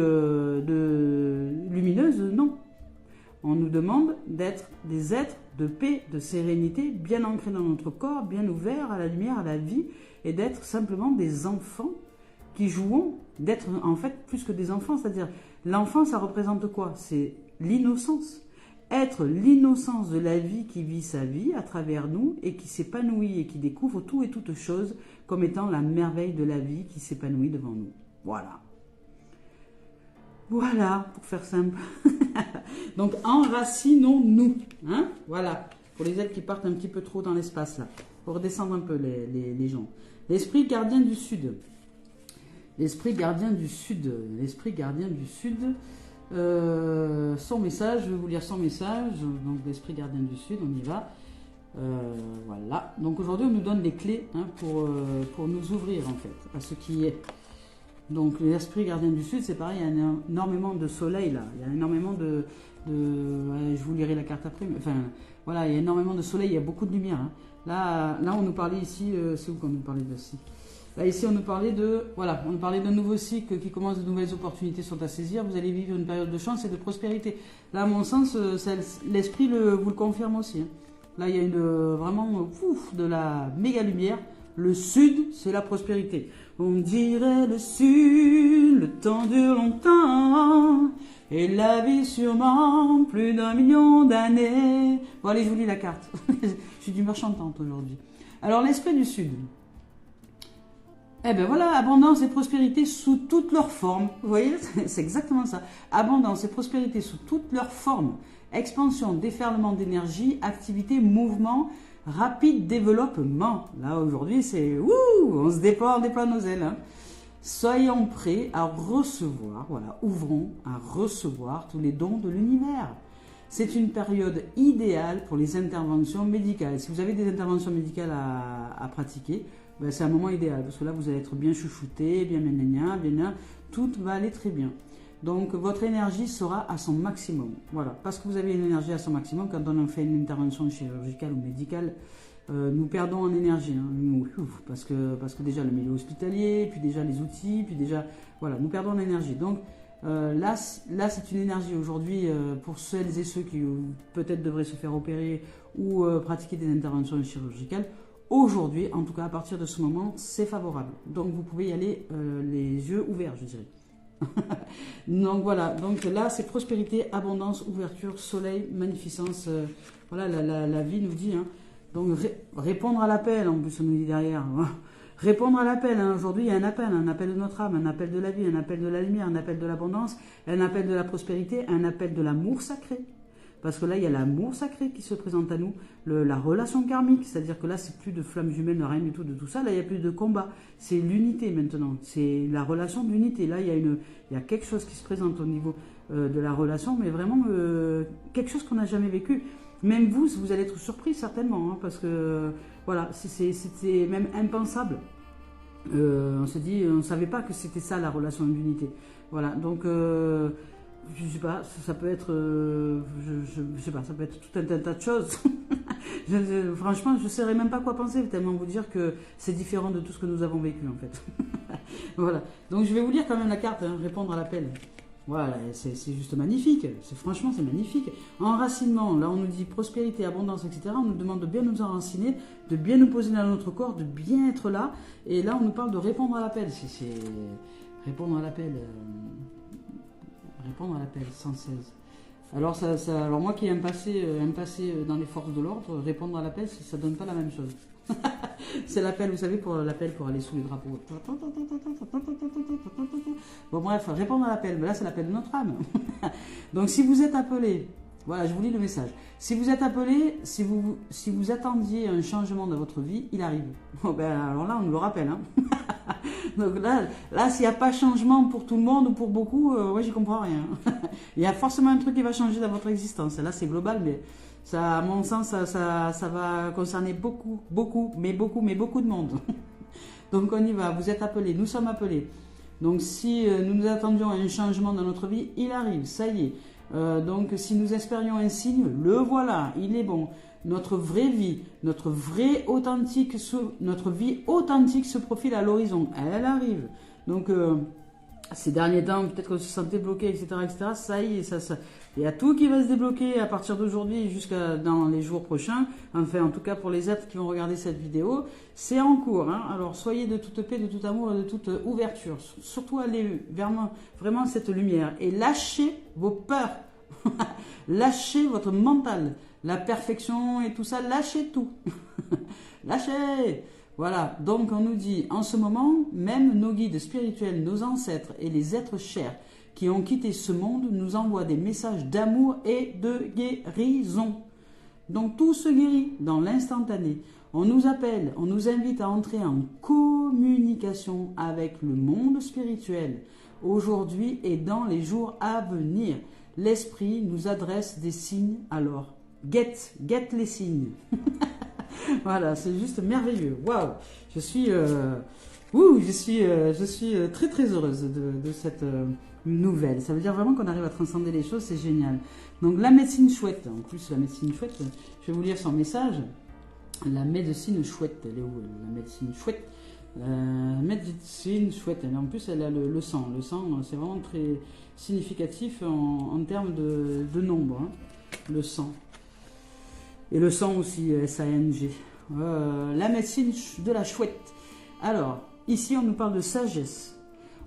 lumineuse, non. On nous demande d'être des êtres de paix, de sérénité, bien ancrés dans notre corps, bien ouverts à la lumière, à la vie, et d'être simplement des enfants qui jouons, d'être en fait plus que des enfants. C'est-à-dire, l'enfant, ça représente quoi? C'est l'innocence. Être l'innocence de la vie qui vit sa vie à travers nous et qui s'épanouit et qui découvre tout et toutes choses comme étant la merveille de la vie qui s'épanouit devant nous. Voilà. Voilà, pour faire simple. Donc, enracinons-nous. Hein, voilà. Pour les êtres qui partent un petit peu trop dans l'espace, là. Pour redescendre un peu les gens. L'esprit gardien du Sud. L'esprit gardien du Sud. L'esprit gardien du Sud. Son message, je vais vous lire son message. Donc, l'esprit gardien du Sud, on y va. Voilà. Donc, aujourd'hui, on nous donne les clés hein, pour nous ouvrir, en fait, à ce qui est. Donc l'esprit gardien du Sud, c'est pareil, il y a énormément de soleil là, il y a énormément je vous lirai la carte après, mais enfin voilà, il y a énormément de soleil, il y a beaucoup de lumière. Hein. Là on nous parlait ici, c'est où qu'on nous parlait de ci Là, ici, on nous parlait de, voilà, on nous parlait d'un nouveau cycle qui commence, de nouvelles opportunités sont à saisir. Vous allez vivre une période de chance et de prospérité. Là, à mon sens, l'esprit vous le confirme aussi. Hein. Là, il y a vraiment de la méga lumière. Le sud, c'est la prospérité. On dirait le sud, le temps dure longtemps. Et la vie sûrement plus d'1 million d'années. Bon, allez, je vous lis la carte. Je suis d'humeur chantante aujourd'hui. Alors, l'esprit du sud. Eh bien voilà, abondance et prospérité sous toutes leurs formes. Vous voyez, c'est exactement ça. Abondance et prospérité sous toutes leurs formes. Expansion, déferlement d'énergie, activité, mouvement, rapide développement. Là, aujourd'hui, c'est on se déploie nos ailes. Hein. Soyons prêts à recevoir, voilà, ouvrons à recevoir tous les dons de l'univers. C'est une période idéale pour les interventions médicales. Si vous avez des interventions médicales à pratiquer, ben c'est un moment idéal, parce que là, vous allez être bien chouchouté, bien tout va aller très bien. Donc, votre énergie sera à son maximum. Voilà, parce que vous avez une énergie à son maximum, quand on fait une intervention chirurgicale ou médicale, nous perdons en énergie, hein, parce que déjà le milieu hospitalier, puis déjà les outils, puis déjà, voilà, nous perdons en énergie. Donc, là c'est une énergie aujourd'hui pour celles et ceux qui peut-être devraient se faire opérer ou pratiquer des interventions chirurgicales. Aujourd'hui, en tout cas à partir de ce moment, c'est favorable. Donc vous pouvez y aller les yeux ouverts, je dirais. Donc voilà, donc là c'est prospérité, abondance, ouverture, soleil, magnificence. Voilà, la vie nous dit. Hein. Donc répondre à l'appel, en plus on nous dit derrière. Répondre à l'appel, hein. Aujourd'hui il y a un appel de notre âme, un appel de la vie, un appel de la lumière, un appel de l'abondance, un appel de la prospérité, un appel de l'amour sacré. Parce que là, il y a l'amour sacré qui se présente à nous, la relation karmique, c'est-à-dire que là, c'est plus de flammes jumelles, rien du tout de tout ça. Là, il n'y a plus de combat. C'est l'unité maintenant. C'est la relation d'unité. Là, il y a quelque chose qui se présente au niveau de la relation, mais vraiment quelque chose qu'on n'a jamais vécu. Même vous allez être surpris certainement, hein, parce que voilà, c'était même impensable. On s'est dit, on ne savait pas que c'était ça la relation d'unité. Voilà, donc je sais pas, ça peut être, je sais pas, ça peut être tout un tas de choses. Franchement, je ne saurais même pas quoi penser, tellement vous dire que c'est différent de tout ce que nous avons vécu en fait. Voilà, donc je vais vous lire quand même la carte, hein, répondre à l'appel. Voilà, c'est juste magnifique, franchement c'est magnifique. Enracinement, là on nous dit prospérité, abondance, etc. On nous demande de bien nous enraciner, de bien nous poser dans notre corps, de bien être là. Et là on nous parle de répondre à l'appel. C'est répondre à l'appel. Répondre à l'appel, 116. Alors, alors moi qui aime passer dans les forces de l'ordre, répondre à l'appel, ça ne donne pas la même chose. C'est l'appel, vous savez, pour l'appel pour aller sous les drapeaux. Bon bref, répondre à l'appel, mais là c'est l'appel de notre âme. Donc si vous êtes appelé, voilà, je vous lis le message. Si vous êtes appelé, si vous attendiez un changement dans votre vie, il arrive. Bon, ben, alors là, on nous le rappelle. Hein. Donc là s'il n'y a pas changement pour tout le monde ou pour beaucoup, ouais, j'y comprends rien. Il y a forcément un truc qui va changer dans votre existence. Là, c'est global, mais ça, à mon sens, ça va concerner beaucoup de monde. Donc on y va, vous êtes appelés, nous sommes appelés. Donc si nous nous attendions à un changement dans notre vie, il arrive, ça y est. Donc si nous espérions un signe, le voilà, il est bon. Notre vraie vie, notre vie authentique se profile à l'horizon, elle arrive. Donc ces derniers temps, peut-être qu'on se sentait bloqué, etc., ça y est, il y a tout qui va se débloquer à partir d'aujourd'hui jusqu'à dans les jours prochains. Enfin, en tout cas pour les êtres qui vont regarder cette vidéo, c'est en cours. Hein. Alors soyez de toute paix, de tout amour et de toute ouverture. Surtout allez vers vraiment cette lumière et lâchez vos peurs. Lâchez votre mental, la perfection et tout ça, lâchez tout. Lâchez. Voilà, donc on nous dit, en ce moment, même nos guides spirituels, nos ancêtres et les êtres chers qui ont quitté ce monde nous envoient des messages d'amour et de guérison. Donc tout se guérit dans l'instantané. On nous appelle, on nous invite à entrer en communication avec le monde spirituel aujourd'hui et dans les jours à venir. L'esprit nous adresse des signes, alors guette les signes. Voilà, c'est juste merveilleux. Waouh, je suis très très heureuse de cette nouvelle. Ça veut dire vraiment qu'on arrive à transcender les choses, c'est génial. Donc la médecine chouette, en plus la médecine chouette, je vais vous lire son message. La médecine chouette, elle est où la médecine chouette? médecine chouette. Et en plus, elle a le sang. Le sang, c'est vraiment très significatif en termes de nombre. Hein, le sang. Et le sang aussi, S-A-N-G. La médecine de la chouette. Alors, ici, on nous parle de sagesse.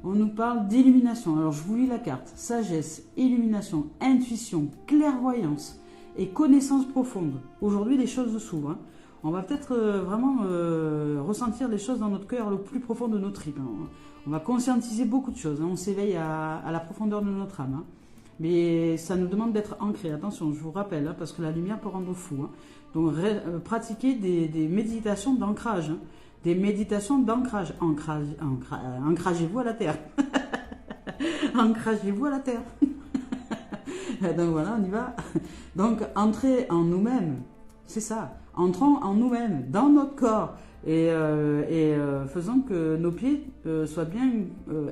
On nous parle d'illumination. Alors, je vous lis la carte. Sagesse, illumination, intuition, clairvoyance et connaissance profonde. Aujourd'hui, les choses s'ouvrent. Hein. On va peut-être vraiment ressentir les choses dans notre cœur le plus profond de nos tripes. Hein. On va conscientiser beaucoup de choses. Hein. On s'éveille à la profondeur de notre âme. Hein. Mais ça nous demande d'être ancré. Attention, je vous rappelle, hein, parce que la lumière peut rendre fou. Hein. Donc, pratiquez des méditations d'ancrage. Hein. Des méditations d'ancrage. Ancragez-vous à la terre. Ancragez-vous à la terre. Donc voilà, on y va. Donc, entrez en nous-mêmes. C'est ça. Entrons en nous-mêmes, dans notre corps. Et faisons que nos pieds soient bien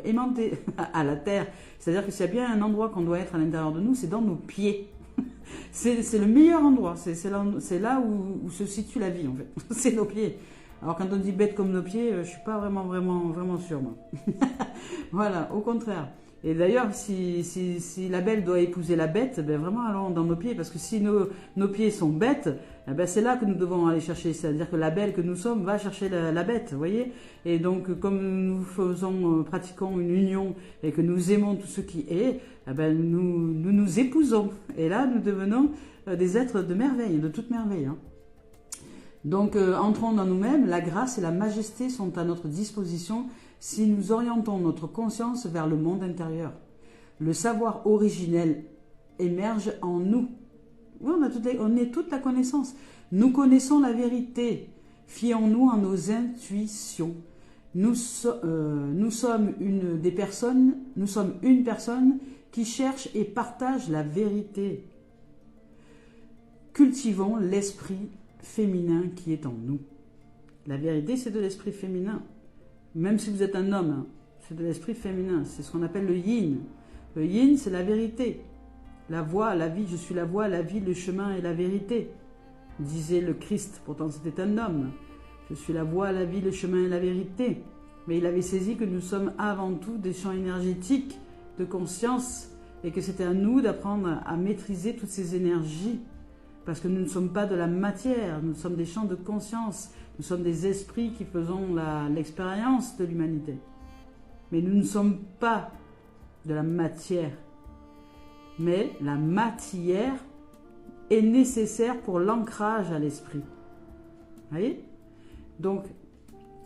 aimantés à la terre. C'est-à-dire que s'il y a bien un endroit qu'on doit être à l'intérieur de nous, c'est dans nos pieds. C'est le meilleur endroit. C'est là où se situe la vie, en fait. C'est nos pieds. Alors quand on dit bête comme nos pieds, je suis pas vraiment sûre, moi. Voilà, au contraire. Et d'ailleurs, si la belle doit épouser la bête, ben vraiment allons dans nos pieds, parce que si nos pieds sont bêtes, eh ben c'est là que nous devons aller chercher. C'est-à-dire que la belle que nous sommes va chercher la bête, vous voyez. Et donc, comme nous pratiquons une union et que nous aimons tout ce qui est, eh ben nous épousons. Et là, nous devenons des êtres de merveille, de toute merveille. Hein. Donc, entrons dans nous-mêmes, la grâce et la majesté sont à notre disposition si nous orientons notre conscience vers le monde intérieur. Le savoir originel émerge en nous. Oui, on est toute la connaissance. Nous connaissons la vérité. Fions-nous en nos intuitions. Nous sommes une personne qui cherche et partage la vérité. Cultivons l'esprit féminin qui est en nous. La vérité, c'est de l'esprit féminin. Même si vous êtes un homme, c'est de l'esprit féminin. C'est ce qu'on appelle le yin. Le yin, c'est la vérité. La voie, la vie, je suis la voie, la vie, le chemin et la vérité, disait le Christ. Pourtant, c'était un homme. Je suis la voie, la vie, le chemin et la vérité. Mais il avait saisi que nous sommes avant tout des champs énergétiques de conscience et que c'était à nous d'apprendre à maîtriser toutes ces énergies. Parce que nous ne sommes pas de la matière, nous sommes des champs de conscience, nous sommes des esprits qui faisons l'expérience de l'humanité. Mais nous ne sommes pas de la matière. Mais la matière est nécessaire pour l'ancrage à l'esprit. Vous voyez? Donc,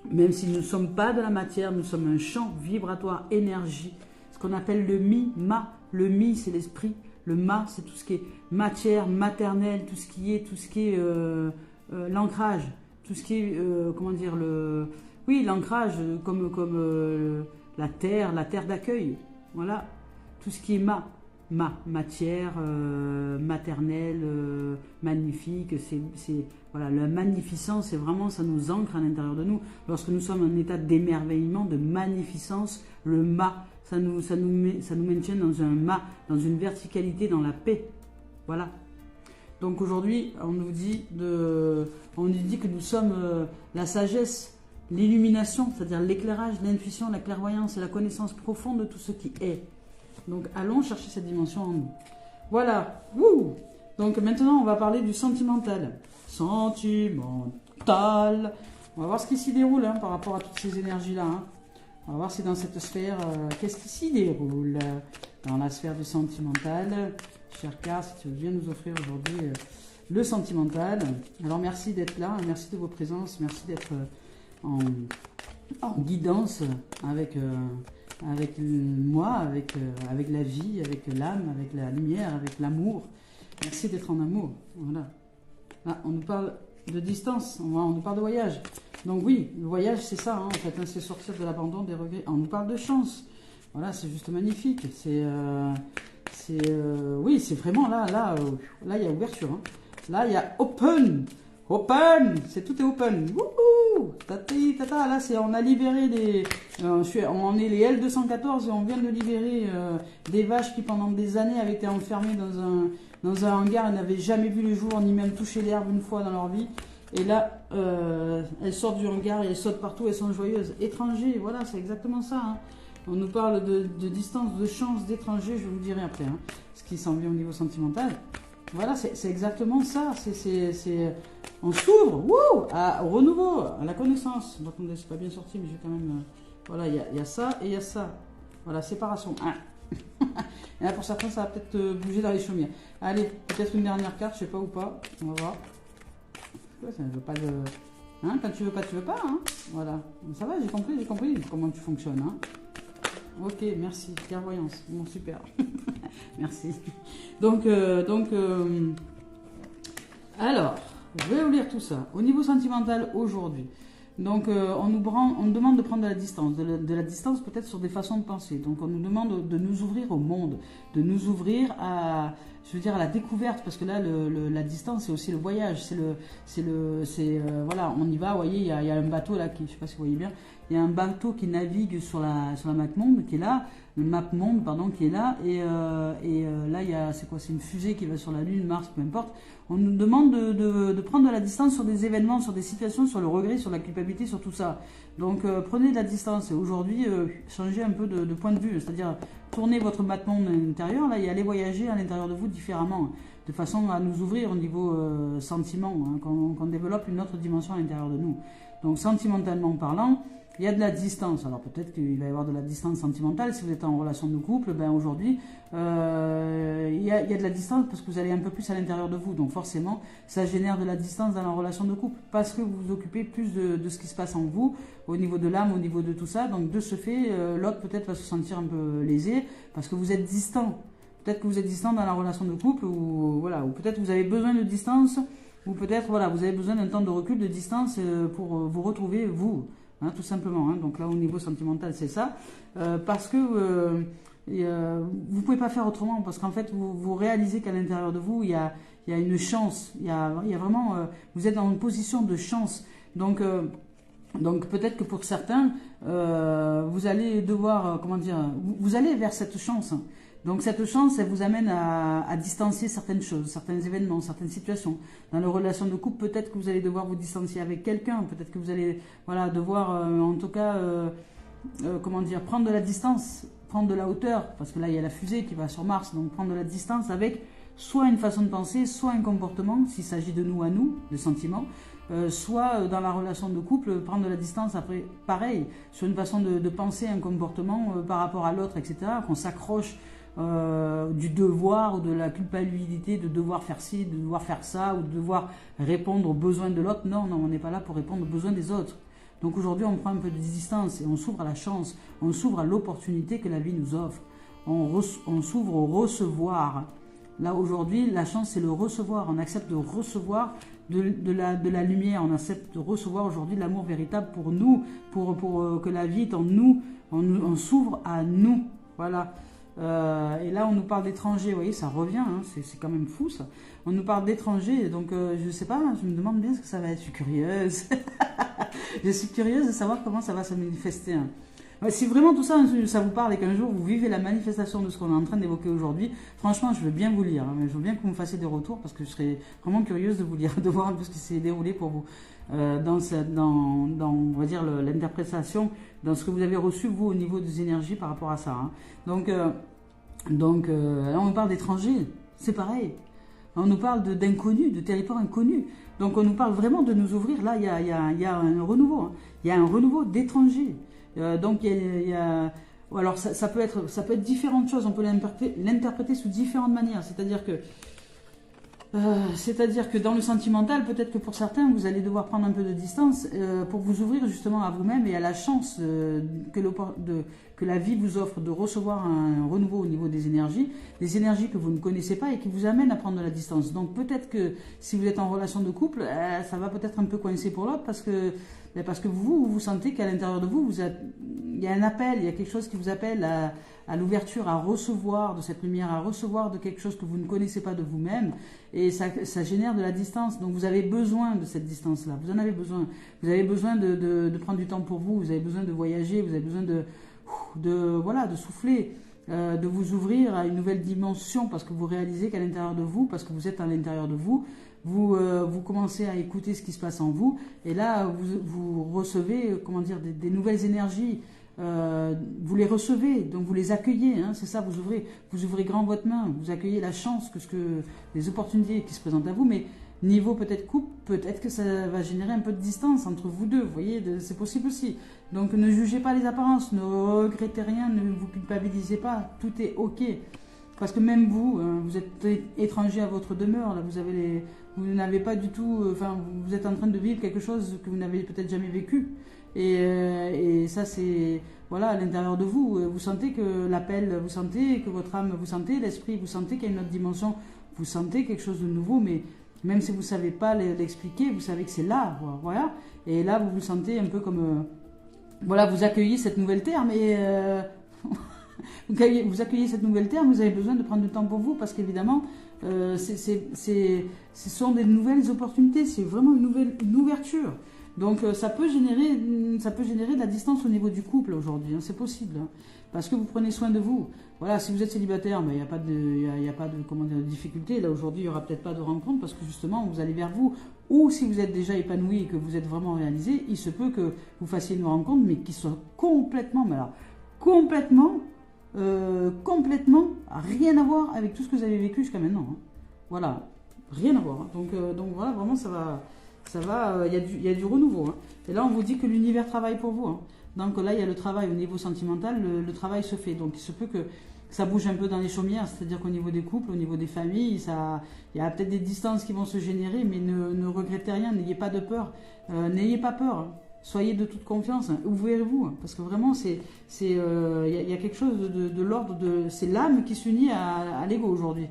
même si nous ne sommes pas de la matière, nous sommes un champ vibratoire énergie, ce qu'on appelle le mi-ma. Le mi, c'est l'esprit. Le ma, c'est tout ce qui est matière, maternelle, tout ce qui est l'ancrage, tout ce qui est, l'ancrage, comme la terre d'accueil, voilà, tout ce qui est matière, maternelle, magnifique, voilà, la magnificence, c'est vraiment, ça nous ancre à l'intérieur de nous. Lorsque nous sommes en état d'émerveillement, de magnificence, le ça nous maintient dans un dans une verticalité, dans la paix. Voilà. Donc aujourd'hui, on nous dit que nous sommes la sagesse, l'illumination, c'est-à-dire l'éclairage, l'intuition, la clairvoyance et la connaissance profonde de tout ce qui est. Donc allons chercher cette dimension en nous. Voilà. Wouh. Donc maintenant, on va parler du sentimental. Sentimental. On va voir ce qui s'y déroule par rapport à toutes ces énergies-là. Hein. On va voir si dans cette sphère, qu'est-ce qui s'y déroule dans la sphère du sentimental. Cher Car, si tu veux bien nous offrir aujourd'hui le sentimental. Alors merci d'être là, merci de vos présences, merci d'être en guidance avec moi, avec la vie, avec l'âme, avec la lumière, avec l'amour. Merci d'être en amour. Voilà. Là, on nous parle de distance, on nous parle de voyage. Donc oui, le voyage, c'est ça, en fait, c'est sortir de l'abandon, des regrets. On nous parle de chance. Voilà, c'est juste magnifique. Oui, c'est vraiment là, il y a ouverture. Hein. Là, il y a open, tout est open. Wouhou, tata, là, on a libéré on est les L214 et on vient de libérer des vaches qui pendant des années avaient été enfermées dans un hangar et n'avaient jamais vu le jour, ni même touché l'herbe une fois dans leur vie. Et là, elles sortent du hangar et elles sautent partout, elles sont joyeuses. Étrangers, voilà, c'est exactement ça. Hein. On nous parle de distance, de chance, d'étrangers, je vous dirai après, hein, ce qui s'en vient au niveau sentimental. Voilà, c'est exactement ça. On s'ouvre au renouveau, à la connaissance. Bon, attendez, c'est pas bien sorti, mais j'ai quand même... voilà, il y a ça et il y a ça. Voilà, séparation. Ah. Et là, pour certains, ça va peut-être bouger dans les chaumières. Allez, peut-être une dernière carte, je sais pas ou pas. On va voir. Ouais, ça ne veut pas de... Hein, quand tu veux pas, tu veux pas. Hein. Voilà. Ça va, j'ai compris comment tu fonctionnes. Hein. Ok, merci. Clairvoyance. Bon, super. Merci. Donc, alors, je vais vous lire tout ça. Au niveau sentimental, aujourd'hui, donc on nous demande de prendre de la distance. De la distance peut-être sur des façons de penser. Donc, on nous demande de nous ouvrir au monde, de nous ouvrir à... je veux dire à la découverte, parce que là la distance c'est aussi le voyage, voilà, on y va, vous voyez, il y a un bateau là qui, je sais pas si vous voyez bien, il y a un bateau qui navigue sur la map monde qui est là, le map monde pardon qui est là, et là il y a, c'est quoi, c'est une fusée qui va sur la Lune, Mars, peu importe. On nous demande de prendre de la distance sur des événements, sur des situations, sur le regret, sur la culpabilité, sur tout ça. Donc prenez de la distance et aujourd'hui changez un peu de point de vue, c'est-à-dire tournez votre map monde intérieur là et allez voyager à l'intérieur de vous différemment, de façon à nous ouvrir au niveau sentiment, hein, qu'on développe une autre dimension à l'intérieur de nous. Donc sentimentalement parlant, il y a de la distance. Alors peut-être qu'il va y avoir de la distance sentimentale si vous êtes en relation de couple. Ben aujourd'hui, il y a de la distance parce que vous allez un peu plus à l'intérieur de vous. Donc forcément, ça génère de la distance dans la relation de couple parce que vous vous occupez plus de ce qui se passe en vous, au niveau de l'âme, au niveau de tout ça. Donc de ce fait, l'autre peut-être va se sentir un peu lésé parce que vous êtes distant. Peut-être que vous êtes distant dans la relation de couple ou voilà, ou peut-être vous avez besoin de distance ou peut-être voilà, vous avez besoin d'un temps de recul, de distance pour vous retrouver vous. Hein, tout simplement. Hein. Donc là, au niveau sentimental, c'est ça. Parce que vous ne pouvez pas faire autrement. Parce qu'en fait, vous réalisez qu'à l'intérieur de vous, il y a une chance. Il y a vraiment... vous êtes dans une position de chance. Donc peut-être que pour certains, vous allez devoir... comment dire, vous allez vers cette chance. Donc cette chance, elle vous amène à distancier certaines choses, certains événements, certaines situations. Dans les relations de couple, peut-être que vous allez devoir vous distancier avec quelqu'un, peut-être que vous allez devoir en tout cas comment dire, prendre de la distance, prendre de la hauteur, parce que là il y a la fusée qui va sur Mars, donc prendre de la distance avec soit une façon de penser, soit un comportement, s'il s'agit de nous à nous, de sentiments, soit dans la relation de couple, prendre de la distance après, pareil, sur une façon de penser, un comportement par rapport à l'autre, etc., qu'on s'accroche du devoir ou de la culpabilité de devoir faire ci, de devoir faire ça ou de devoir répondre aux besoins de l'autre. Non, on n'est pas là pour répondre aux besoins des autres. Donc aujourd'hui on prend un peu de distance et on s'ouvre à la chance, on s'ouvre à l'opportunité que la vie nous offre, on s'ouvre au recevoir. Là aujourd'hui la chance c'est le recevoir, on accepte de recevoir de la lumière, on accepte de recevoir aujourd'hui l'amour véritable pour nous, pour que la vie est en nous, on s'ouvre à nous, voilà. Et là on nous parle d'étrangers, vous voyez ça revient, hein, c'est quand même fou ça. On nous parle d'étrangers, donc je sais pas, je me demande bien ce que ça va être, je suis curieuse. Je suis curieuse de savoir comment ça va se manifester. Hein. Si vraiment tout ça, ça vous parle et qu'un jour vous vivez la manifestation de ce qu'on est en train d'évoquer aujourd'hui, franchement je veux bien vous lire, hein, je veux bien que vous me fassiez des retours parce que je serais vraiment curieuse de vous lire, de voir un peu ce qui s'est déroulé pour vous dans on va dire l'interprétation, dans ce que vous avez reçu vous au niveau des énergies par rapport à ça. Hein. Donc là on parle d'étrangers, c'est pareil. On nous parle d'inconnus, de territoires inconnus. Donc on nous parle vraiment de nous ouvrir. Là, il y a un renouveau. Hein. Il y a un renouveau d'étrangers. Donc il y a... Alors ça peut être différentes choses. On peut l'interpréter sous différentes manières. C'est-à-dire que dans le sentimental, peut-être que pour certains, vous allez devoir prendre un peu de distance pour vous ouvrir justement à vous-même et à la chance que la vie vous offre de recevoir un renouveau au niveau des énergies que vous ne connaissez pas et qui vous amènent à prendre de la distance. Donc peut-être que si vous êtes en relation de couple, ça va peut-être un peu coincer pour l'autre parce que vous sentez qu'à l'intérieur de vous, il y a un appel, il y a quelque chose qui vous appelle à l'ouverture, à recevoir de cette lumière, à recevoir de quelque chose que vous ne connaissez pas de vous-même, et ça génère de la distance. Donc vous avez besoin de cette distance-là, vous en avez besoin. Vous avez besoin de prendre du temps pour vous, vous avez besoin de voyager, vous avez besoin de souffler, de vous ouvrir à une nouvelle dimension, parce que vous réalisez qu'à l'intérieur de vous, parce que vous êtes à l'intérieur de vous, vous commencez à écouter ce qui se passe en vous, et là, vous recevez, comment dire, des nouvelles énergies. Vous les recevez, donc vous les accueillez, hein, c'est ça, vous ouvrez grand votre main, vous accueillez la chance, les opportunités qui se présentent à vous, mais niveau peut-être couple, peut-être que ça va générer un peu de distance entre vous deux, vous voyez, c'est possible aussi. Donc ne jugez pas les apparences, ne regrettez rien, ne vous culpabilisez pas, tout est ok. Parce que même vous, vous êtes étranger à votre demeure, là, vous n'avez pas du tout, vous êtes en train de vivre quelque chose que vous n'avez peut-être jamais vécu. Et ça, c'est, voilà, à l'intérieur de vous, vous sentez que l'appel, vous sentez que votre âme, vous sentez l'esprit, vous sentez qu'il y a une autre dimension, vous sentez quelque chose de nouveau, mais même si vous ne savez pas l'expliquer, vous savez que c'est là, voilà. Et là, vous vous sentez un peu comme, voilà, vous accueillez cette nouvelle terre, mais vous accueillez cette nouvelle terre, vous avez besoin de prendre du temps pour vous, parce qu'évidemment, ce sont des nouvelles opportunités, c'est vraiment une ouverture. Donc ça peut générer de la distance au niveau du couple aujourd'hui, hein, c'est possible, hein, parce que vous prenez soin de vous. Voilà, si vous êtes célibataire, il n'y a pas de comment dire, de difficulté. Là aujourd'hui, il n'y aura peut-être pas de rencontre parce que justement vous allez vers vous. Ou si vous êtes déjà épanoui et que vous êtes vraiment réalisé, il se peut que vous fassiez une rencontre, mais qui soit complètement, complètement rien à voir avec tout ce que vous avez vécu jusqu'à maintenant. Hein. Voilà, rien à voir. Hein. Donc voilà, vraiment ça va, il y a du renouveau. Hein. Et là, on vous dit que l'univers travaille pour vous. Hein. Donc là, il y a le travail au niveau sentimental, le travail se fait. Donc il se peut que ça bouge un peu dans les chaumières, c'est-à-dire qu'au niveau des couples, au niveau des familles, il y a peut-être des distances qui vont se générer, mais ne regrettez rien, n'ayez pas de peur, n'ayez pas peur. Hein. Soyez de toute confiance, hein. Ouvrez-vous, hein. Parce que vraiment, il y a quelque chose de l'ordre de, c'est l'âme qui s'unit à l'ego aujourd'hui.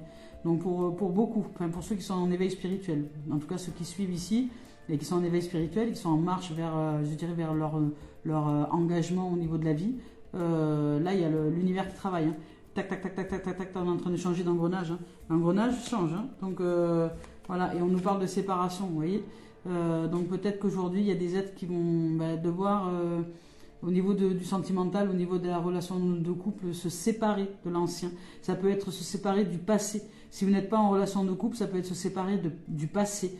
Donc pour beaucoup, enfin pour ceux qui sont en éveil spirituel, en tout cas ceux qui suivent ici et qui sont en éveil spirituel, qui sont en marche vers, je dirais, vers leur engagement au niveau de la vie, là il y a l'univers qui travaille. Hein. Tac, tac, tac, tac, tac, tac, tac, on est en train de changer d'engrenage. Hein. L'engrenage change. Hein. Donc voilà, et on nous parle de séparation, vous voyez. Donc peut-être qu'aujourd'hui il y a des êtres qui vont devoir, au niveau du sentimental, au niveau de la relation de couple, se séparer de l'ancien. Ça peut être se séparer du passé. Si vous n'êtes pas en relation de couple, ça peut être se séparer du passé.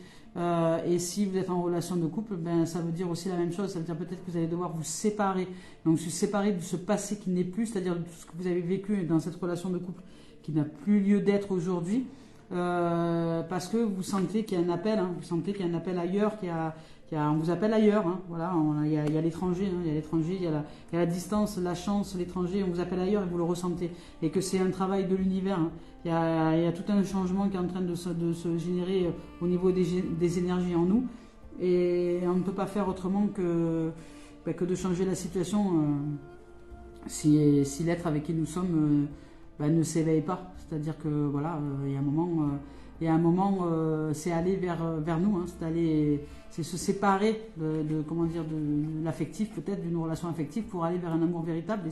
Et si vous êtes en relation de couple, ça veut dire aussi la même chose. Ça veut dire peut-être que vous allez devoir vous séparer. Donc se séparer de ce passé qui n'est plus, c'est-à-dire de tout ce que vous avez vécu dans cette relation de couple qui n'a plus lieu d'être aujourd'hui. Parce que vous sentez qu'il y a un appel, hein, vous sentez qu'il y a un appel ailleurs, on vous appelle ailleurs, hein, voilà, il y a l'étranger, hein, il y a la distance, la chance, l'étranger, on vous appelle ailleurs et vous le ressentez, et que c'est un travail de l'univers, hein. Il y a tout un changement qui est en train de se générer au niveau des énergies en nous, et on ne peut pas faire autrement que de changer la situation si l'être avec qui nous sommes ne s'éveille pas. C'est-à-dire que voilà, il y a un moment, c'est aller vers nous, hein, c'est se séparer de l'affectif, peut-être d'une relation affective pour aller vers un amour véritable.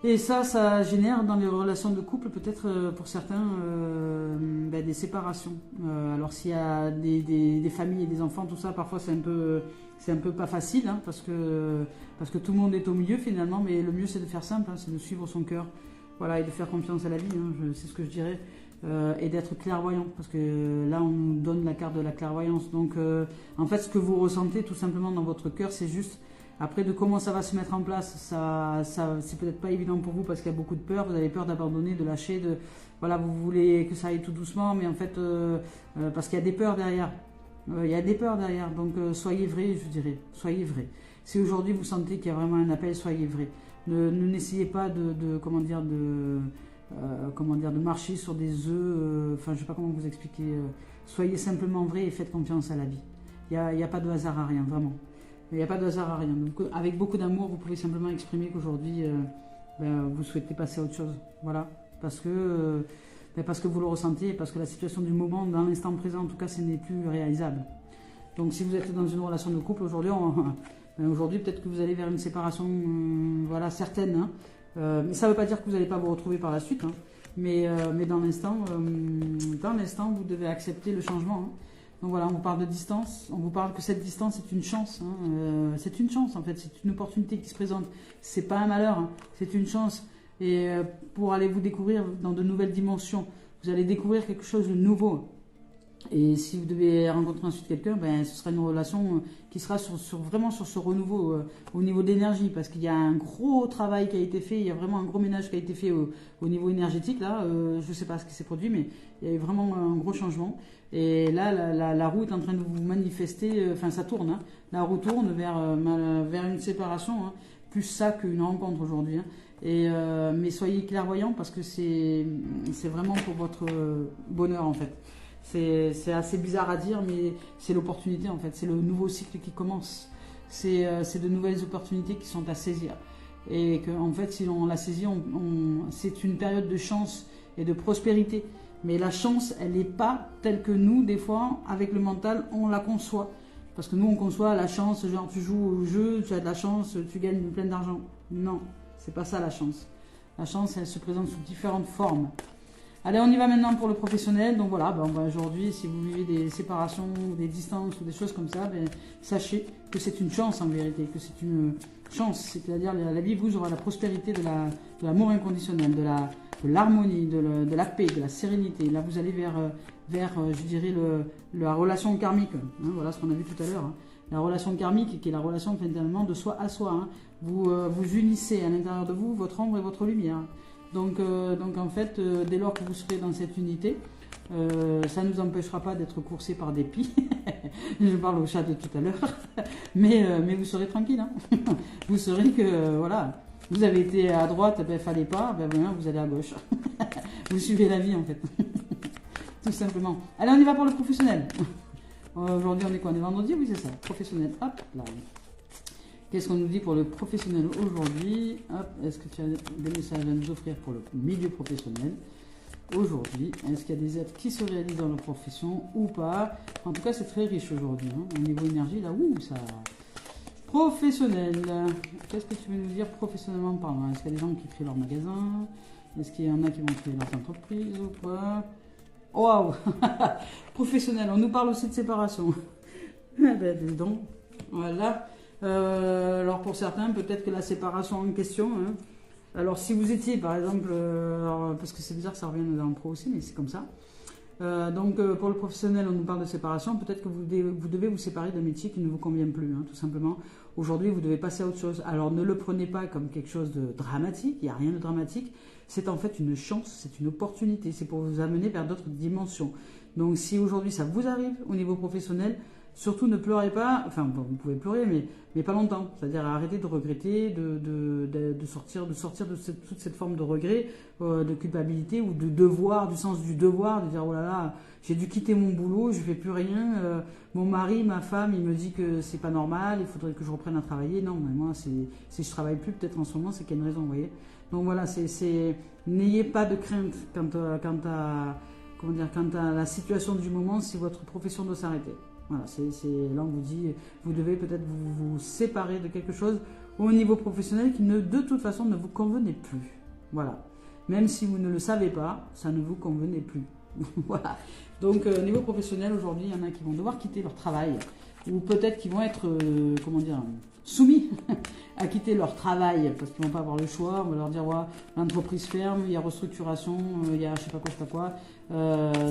Et ça génère dans les relations de couple peut-être pour certains des séparations. Alors s'il y a des familles et des enfants, tout ça, parfois c'est un peu pas facile, hein, parce que tout le monde est au milieu finalement, mais le mieux c'est de faire simple, hein, c'est de suivre son cœur. Voilà, et de faire confiance à la vie, hein, c'est ce que je dirais, et d'être clairvoyant, parce que là on nous donne la carte de la clairvoyance. Donc en fait ce que vous ressentez tout simplement dans votre cœur, c'est juste, après de comment ça va se mettre en place, ça c'est peut-être pas évident pour vous parce qu'il y a beaucoup de peur, vous avez peur d'abandonner, de lâcher, voilà, vous voulez que ça aille tout doucement, mais en fait parce qu'il y a des peurs derrière, donc soyez vrai, je dirais, soyez vrai. Si aujourd'hui vous sentez qu'il y a vraiment un appel, soyez vrai. N'essayez pas de marcher sur des œufs, je ne sais pas comment vous expliquer. Soyez simplement vrai et faites confiance à la vie. Il n'y a pas de hasard à rien, vraiment. Il n'y a pas de hasard à rien. Donc, avec beaucoup d'amour, vous pouvez simplement exprimer qu'aujourd'hui, vous souhaitez passer à autre chose. Voilà. Parce que vous le ressentez, et parce que la situation du moment, dans l'instant présent, en tout cas, ce n'est plus réalisable. Donc si vous êtes dans une relation de couple, aujourd'hui, peut-être que vous allez vers une séparation certaine. Hein. Mais ça ne veut pas dire que vous n'allez pas vous retrouver par la suite. Hein. Mais dans l'instant, vous devez accepter le changement. Hein. Donc voilà, on vous parle de distance. On vous parle que cette distance est une chance. Hein. C'est une chance, en fait. C'est une opportunité qui se présente. C'est pas un malheur. Hein. C'est une chance. Et pour aller vous découvrir dans de nouvelles dimensions, vous allez découvrir quelque chose de nouveau. Et si vous devez rencontrer ensuite quelqu'un, ben, ce sera une relation qui sera vraiment sur ce renouveau au niveau de l'énergie, parce qu'il y a un gros travail qui a été fait, il y a vraiment un gros ménage qui a été fait au niveau énergétique. Là, je ne sais pas ce qui s'est produit, mais il y a eu vraiment un gros changement. Et là, la roue est en train de vous manifester, enfin ça tourne, hein. La roue tourne vers une séparation, hein, plus ça qu'une rencontre aujourd'hui. Hein. Mais soyez clairvoyants parce que c'est vraiment pour votre bonheur en fait. C'est assez bizarre à dire, mais c'est l'opportunité en fait, c'est le nouveau cycle qui commence. C'est de nouvelles opportunités qui sont à saisir. Et que en fait, si on la saisit, c'est une période de chance et de prospérité. Mais la chance, elle n'est pas telle que nous, des fois, avec le mental, on la conçoit. Parce que nous, on conçoit la chance, genre tu joues au jeu, tu as de la chance, tu gagnes plein d'argent. Non, c'est pas ça la chance. La chance, elle se présente sous différentes formes. Allez, on y va maintenant pour le professionnel. Donc voilà, aujourd'hui, si vous vivez des séparations, des distances ou des choses comme ça, sachez que c'est une chance en vérité, que c'est une chance. C'est-à-dire la vie vous aura la prospérité de l'amour inconditionnel, de l'harmonie, de la paix, de la sérénité. Là, vous allez vers je dirais, la relation karmique. Hein, voilà ce qu'on a vu tout à l'heure. Hein. La relation karmique, qui est la relation finalement de soi à soi. Hein. Vous unissez à l'intérieur de vous votre ombre et votre lumière. Donc en fait, dès lors que vous serez dans cette unité, ça ne nous empêchera pas d'être coursés par des pies. Je parle au chat de tout à l'heure. mais vous serez tranquille. Hein. Vous saurez que, voilà, vous avez été à droite, fallait pas, maintenant vous allez à gauche. Vous suivez la vie en fait. Tout simplement. Allez, on y va pour le professionnel. Aujourd'hui, on est quoi? On est vendredi? Oui, c'est ça. Professionnel. Hop, là. Qu'est-ce qu'on nous dit pour le professionnel aujourd'hui? Hop, est-ce que tu as des messages à nous offrir pour le milieu professionnel aujourd'hui? Est-ce qu'il y a des êtres qui se réalisent dans leur profession ou pas? En tout cas, c'est très riche aujourd'hui. Hein. Au niveau énergie, là, ça... Professionnel. Qu'est-ce que tu veux nous dire professionnellement parlant? Est-ce qu'il y a des gens qui créent leur magasin? Est-ce qu'il y en a qui vont créer leur entreprise ou pas? Waouh. Professionnel, on nous parle aussi de séparation. Dis donc. Voilà. Alors pour certains, peut-être que la séparation en question. Hein. Alors si vous étiez, par exemple, parce que c'est bizarre que ça revienne dans le pro aussi, mais c'est comme ça. Donc pour le professionnel, on nous parle de séparation. Peut-être que vous devez vous séparer d'un métier qui ne vous convient plus, hein, tout simplement. Aujourd'hui, vous devez passer à autre chose. Alors ne le prenez pas comme quelque chose de dramatique. Il n'y a rien de dramatique. C'est en fait une chance, c'est une opportunité. C'est pour vous amener vers d'autres dimensions. Donc si aujourd'hui ça vous arrive au niveau professionnel, surtout ne pleurez pas. Enfin, bon, vous pouvez pleurer, mais pas longtemps. C'est-à-dire arrêtez de regretter, de sortir de toute cette forme de regret, de culpabilité ou de devoir, du sens du devoir, de dire oh là là, j'ai dû quitter mon boulot, je fais plus rien. Mon mari, ma femme, il me dit que c'est pas normal, il faudrait que je reprenne à travailler. Non, mais moi, si je travaille plus, peut-être en ce moment, c'est qu'il y a une raison, vous voyez. Donc voilà, n'ayez pas de crainte quant à la situation du moment si votre profession doit s'arrêter. Voilà, c'est là on vous dit, vous devez peut-être vous séparer de quelque chose au niveau professionnel qui de toute façon ne vous convenait plus. Voilà. Même si vous ne le savez pas, ça ne vous convenait plus. Voilà. Donc au niveau professionnel, aujourd'hui, il y en a qui vont devoir quitter leur travail ou peut-être qu'ils vont être, soumis à quitter leur travail parce qu'ils vont pas avoir le choix. On va leur dire ouais, l'entreprise ferme, il y a restructuration, il y a je sais pas quoi.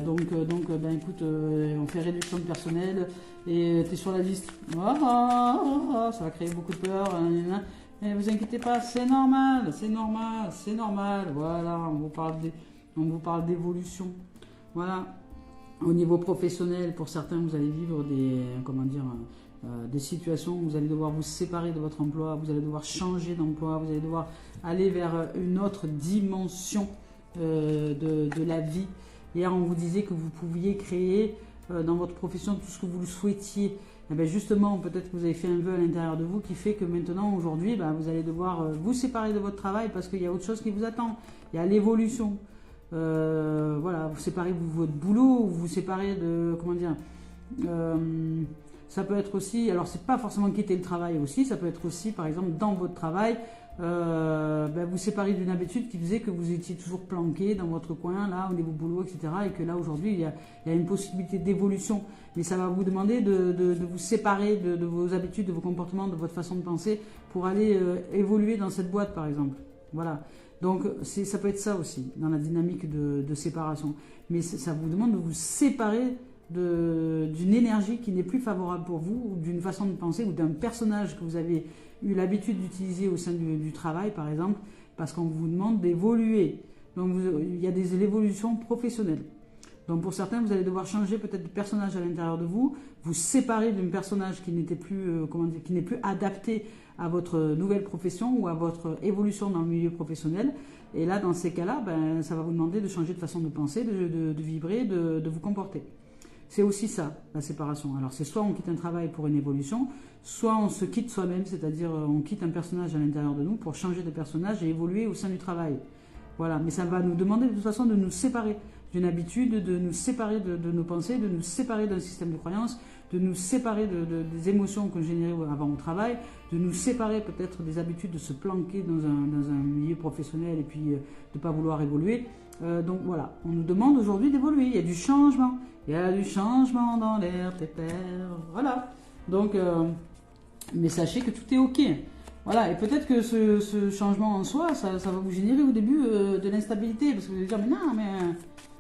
Donc écoute, on fait réduction de personnel et tu es sur la liste. Ça va créer beaucoup de peur. Mais vous inquiétez pas, c'est normal. Voilà, on vous parle d'évolution. Voilà. Au niveau professionnel, pour certains, vous allez vivre des situations où vous allez devoir vous séparer de votre emploi, vous allez devoir changer d'emploi, vous allez devoir aller vers une autre dimension de la vie. Hier, on vous disait que vous pouviez créer dans votre profession tout ce que vous le souhaitiez. Et bien justement, peut-être que vous avez fait un vœu à l'intérieur de vous qui fait que maintenant, aujourd'hui, vous allez devoir vous séparer de votre travail parce qu'il y a autre chose qui vous attend. Il y a l'évolution. Voilà, vous séparez de votre boulot, vous séparez de... ça peut être aussi, alors c'est pas forcément quitter le travail aussi, ça peut être aussi, par exemple, dans votre travail, vous séparez d'une habitude qui faisait que vous étiez toujours planqué dans votre coin, là, au niveau boulot, etc. Et que là, aujourd'hui, il y a une possibilité d'évolution. Mais ça va vous demander de vous séparer de vos habitudes, de vos comportements, de votre façon de penser pour aller évoluer dans cette boîte, par exemple. Voilà. Donc, ça peut être ça aussi, dans la dynamique de séparation. Mais ça vous demande de vous séparer d'une énergie qui n'est plus favorable pour vous, ou d'une façon de penser, ou d'un personnage que vous avez eu l'habitude d'utiliser au sein du travail, par exemple, parce qu'on vous demande d'évoluer. Donc il y a des évolutions professionnelles. Donc pour certains, vous allez devoir changer peut-être de personnage à l'intérieur de vous, vous séparer d'un personnage qui n'était plus, qui n'est plus adapté à votre nouvelle profession ou à votre évolution dans le milieu professionnel. Et là, dans ces cas-là, ben, ça va vous demander de changer de façon de penser, de vibrer, de vous comporter. C'est aussi ça, la séparation. Alors c'est soit on quitte un travail pour une évolution, soit on se quitte soi-même, c'est-à-dire on quitte un personnage à l'intérieur de nous pour changer de personnage et évoluer au sein du travail. Voilà, mais ça va nous demander de toute façon de nous séparer d'une habitude, de nous séparer de nos pensées, de nous séparer d'un système de croyances, de nous séparer des émotions qu'on générait avant au travail, de nous séparer peut-être des habitudes de se planquer dans un milieu professionnel et puis de ne pas vouloir évoluer. Donc voilà, on nous demande aujourd'hui d'évoluer, il y a du changement. Il y a du changement dans l'air, pépère. Voilà. Donc, mais sachez que tout est OK. Voilà. Et peut-être que ce changement en soi, ça va vous générer au début de l'instabilité. Parce que vous allez dire, mais non, mais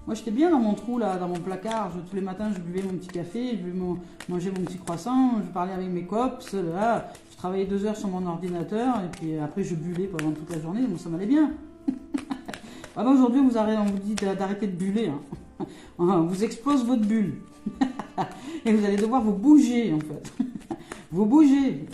moi j'étais bien dans mon trou, là, dans mon placard. Tous les matins, je buvais mon petit café, je mangeais mon petit croissant, je parlais avec mes cops. Là, je travaillais 2 heures sur mon ordinateur. Et puis après, je bullais pendant toute la journée. Donc ça m'allait bien. Ah ben aujourd'hui, on vous dit d'arrêter de buller. Hein. On vous explose votre bulle. Et vous allez devoir vous bouger, en fait. Vous bougez.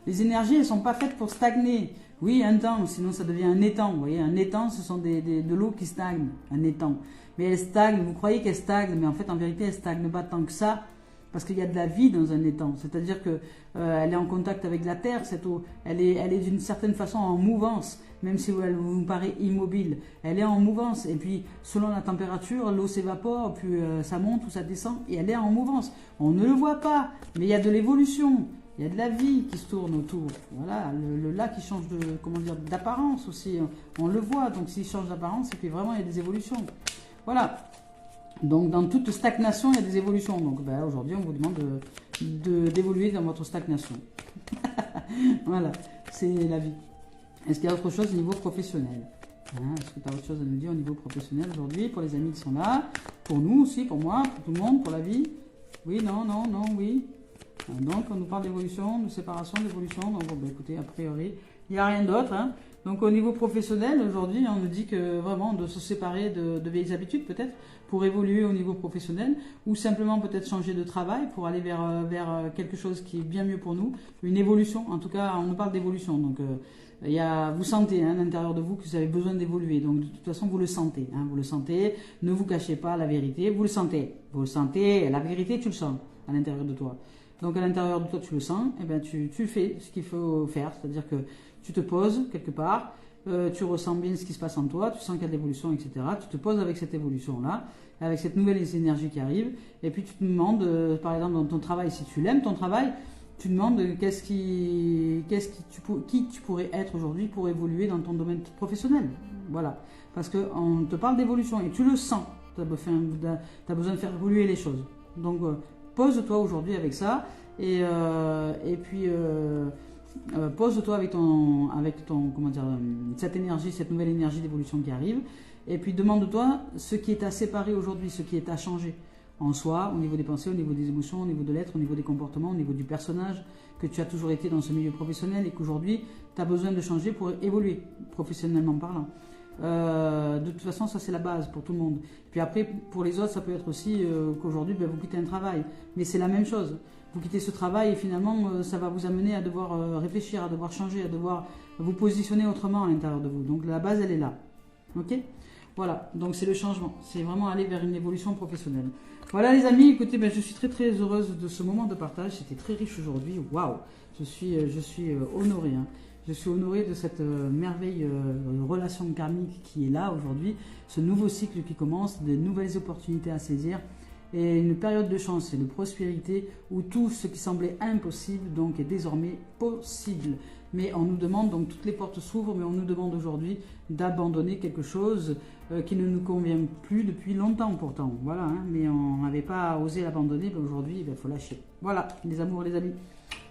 Les énergies, elles ne sont pas faites pour stagner. Oui, un temps, sinon ça devient un étang. Vous voyez, un étang, ce sont de l'eau qui stagne. Un étang. Mais elle stagne, vous croyez qu'elle stagne, mais en fait, en vérité, elle ne stagne pas tant que ça. Parce qu'il y a de la vie dans un étang. C'est-à-dire que elle est en contact avec la terre, cette eau. Elle est d'une certaine façon en mouvance. Même si elle vous paraît immobile, elle est en mouvance. Et puis, selon la température, l'eau s'évapore, puis ça monte ou ça descend, et elle est en mouvance. On ne le voit pas, mais il y a de l'évolution. Il y a de la vie qui se tourne autour. Voilà, le lac qui change d'apparence aussi. On le voit. Donc, s'il change d'apparence, c'est que vraiment, il y a des évolutions. Voilà. Donc, dans toute stagnation, il y a des évolutions. Donc, ben, aujourd'hui, on vous demande d'évoluer dans votre stagnation. Voilà, c'est la vie. Est-ce qu'il y a autre chose au niveau professionnel? Est-ce que tu as autre chose à nous dire au niveau professionnel aujourd'hui, pour les amis qui sont là, pour nous aussi, pour moi, pour tout le monde, pour la vie? Oui, non, non, non, oui. Donc, on nous parle d'évolution, de séparation, d'évolution. Donc, bon, ben, écoutez, a priori, il n'y a rien d'autre. Hein. Donc, au niveau professionnel, aujourd'hui, on nous dit que vraiment, de se séparer de vieilles habitudes, peut-être, pour évoluer au niveau professionnel, ou simplement peut-être changer de travail pour aller vers quelque chose qui est bien mieux pour nous. Une évolution, en tout cas, on nous parle d'évolution. Donc, vous sentez à l'intérieur de vous que vous avez besoin d'évoluer. Donc, de toute façon, vous le sentez. Hein, vous le sentez. Ne vous cachez pas la vérité. Vous le sentez. Vous le sentez. La vérité, tu le sens à l'intérieur de toi. Donc, à l'intérieur de toi, tu le sens. Et bien, tu fais ce qu'il faut faire. C'est-à-dire que tu te poses quelque part. Tu ressens bien ce qui se passe en toi. Tu sens qu'il y a de l'évolution, etc. Tu te poses avec cette évolution-là, avec cette nouvelle énergie qui arrive. Et puis, tu te demandes, par exemple, dans ton travail, si tu l'aimes, ton travail, tu demandes qui tu pourrais être aujourd'hui pour évoluer dans ton domaine professionnel. Voilà. Parce qu'on te parle d'évolution et tu le sens. Tu as besoin de faire évoluer les choses. Donc, pose-toi aujourd'hui avec ça. Et puis, pose-toi avec cette énergie, cette nouvelle énergie d'évolution qui arrive. Et puis, demande-toi ce qui est à séparer aujourd'hui, ce qui est à changer. En soi, au niveau des pensées, au niveau des émotions, au niveau de l'être, au niveau des comportements, au niveau du personnage, que tu as toujours été dans ce milieu professionnel et qu'aujourd'hui, tu as besoin de changer pour évoluer, professionnellement parlant. De toute façon, ça c'est la base pour tout le monde. Puis après, pour les autres, ça peut être aussi qu'aujourd'hui, vous quittez un travail. Mais c'est la même chose. Vous quittez ce travail et finalement, ça va vous amener à devoir réfléchir, à devoir changer, à devoir vous positionner autrement à l'intérieur de vous. Donc la base, elle est là. Ok ? Voilà, donc c'est le changement. C'est vraiment aller vers une évolution professionnelle. Voilà les amis, écoutez, je suis très très heureuse de ce moment de partage. C'était très riche aujourd'hui. Waouh, je suis honorée. Hein. Je suis honorée de cette merveille relation karmique qui est là aujourd'hui. Ce nouveau cycle qui commence, des nouvelles opportunités à saisir. Et une période de chance et de prospérité où tout ce qui semblait impossible donc est désormais possible. Mais on nous demande, donc toutes les portes s'ouvrent, mais on nous demande aujourd'hui d'abandonner quelque chose qui ne nous convient plus depuis longtemps pourtant. Voilà, hein, mais on n'avait pas osé l'abandonner, mais aujourd'hui il faut lâcher. Voilà, les amours, les amis.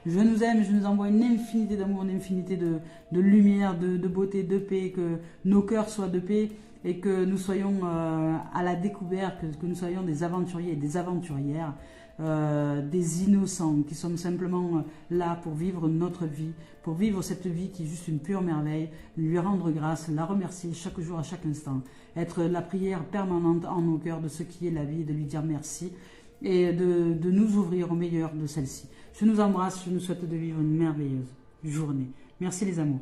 Je nous aime, je nous envoie une infinité d'amour, une infinité de lumière, de beauté, de paix, que nos cœurs soient de paix et que nous soyons à la découverte, que nous soyons des aventuriers et des aventurières, des innocents qui sommes simplement là pour vivre notre vie, pour vivre cette vie qui est juste une pure merveille, lui rendre grâce, la remercier chaque jour, à chaque instant, être la prière permanente en nos cœurs de ce qui est la vie, de lui dire merci et de nous ouvrir au meilleur de celle-ci. Je nous embrasse, je nous souhaite de vivre une merveilleuse journée. Merci les amours.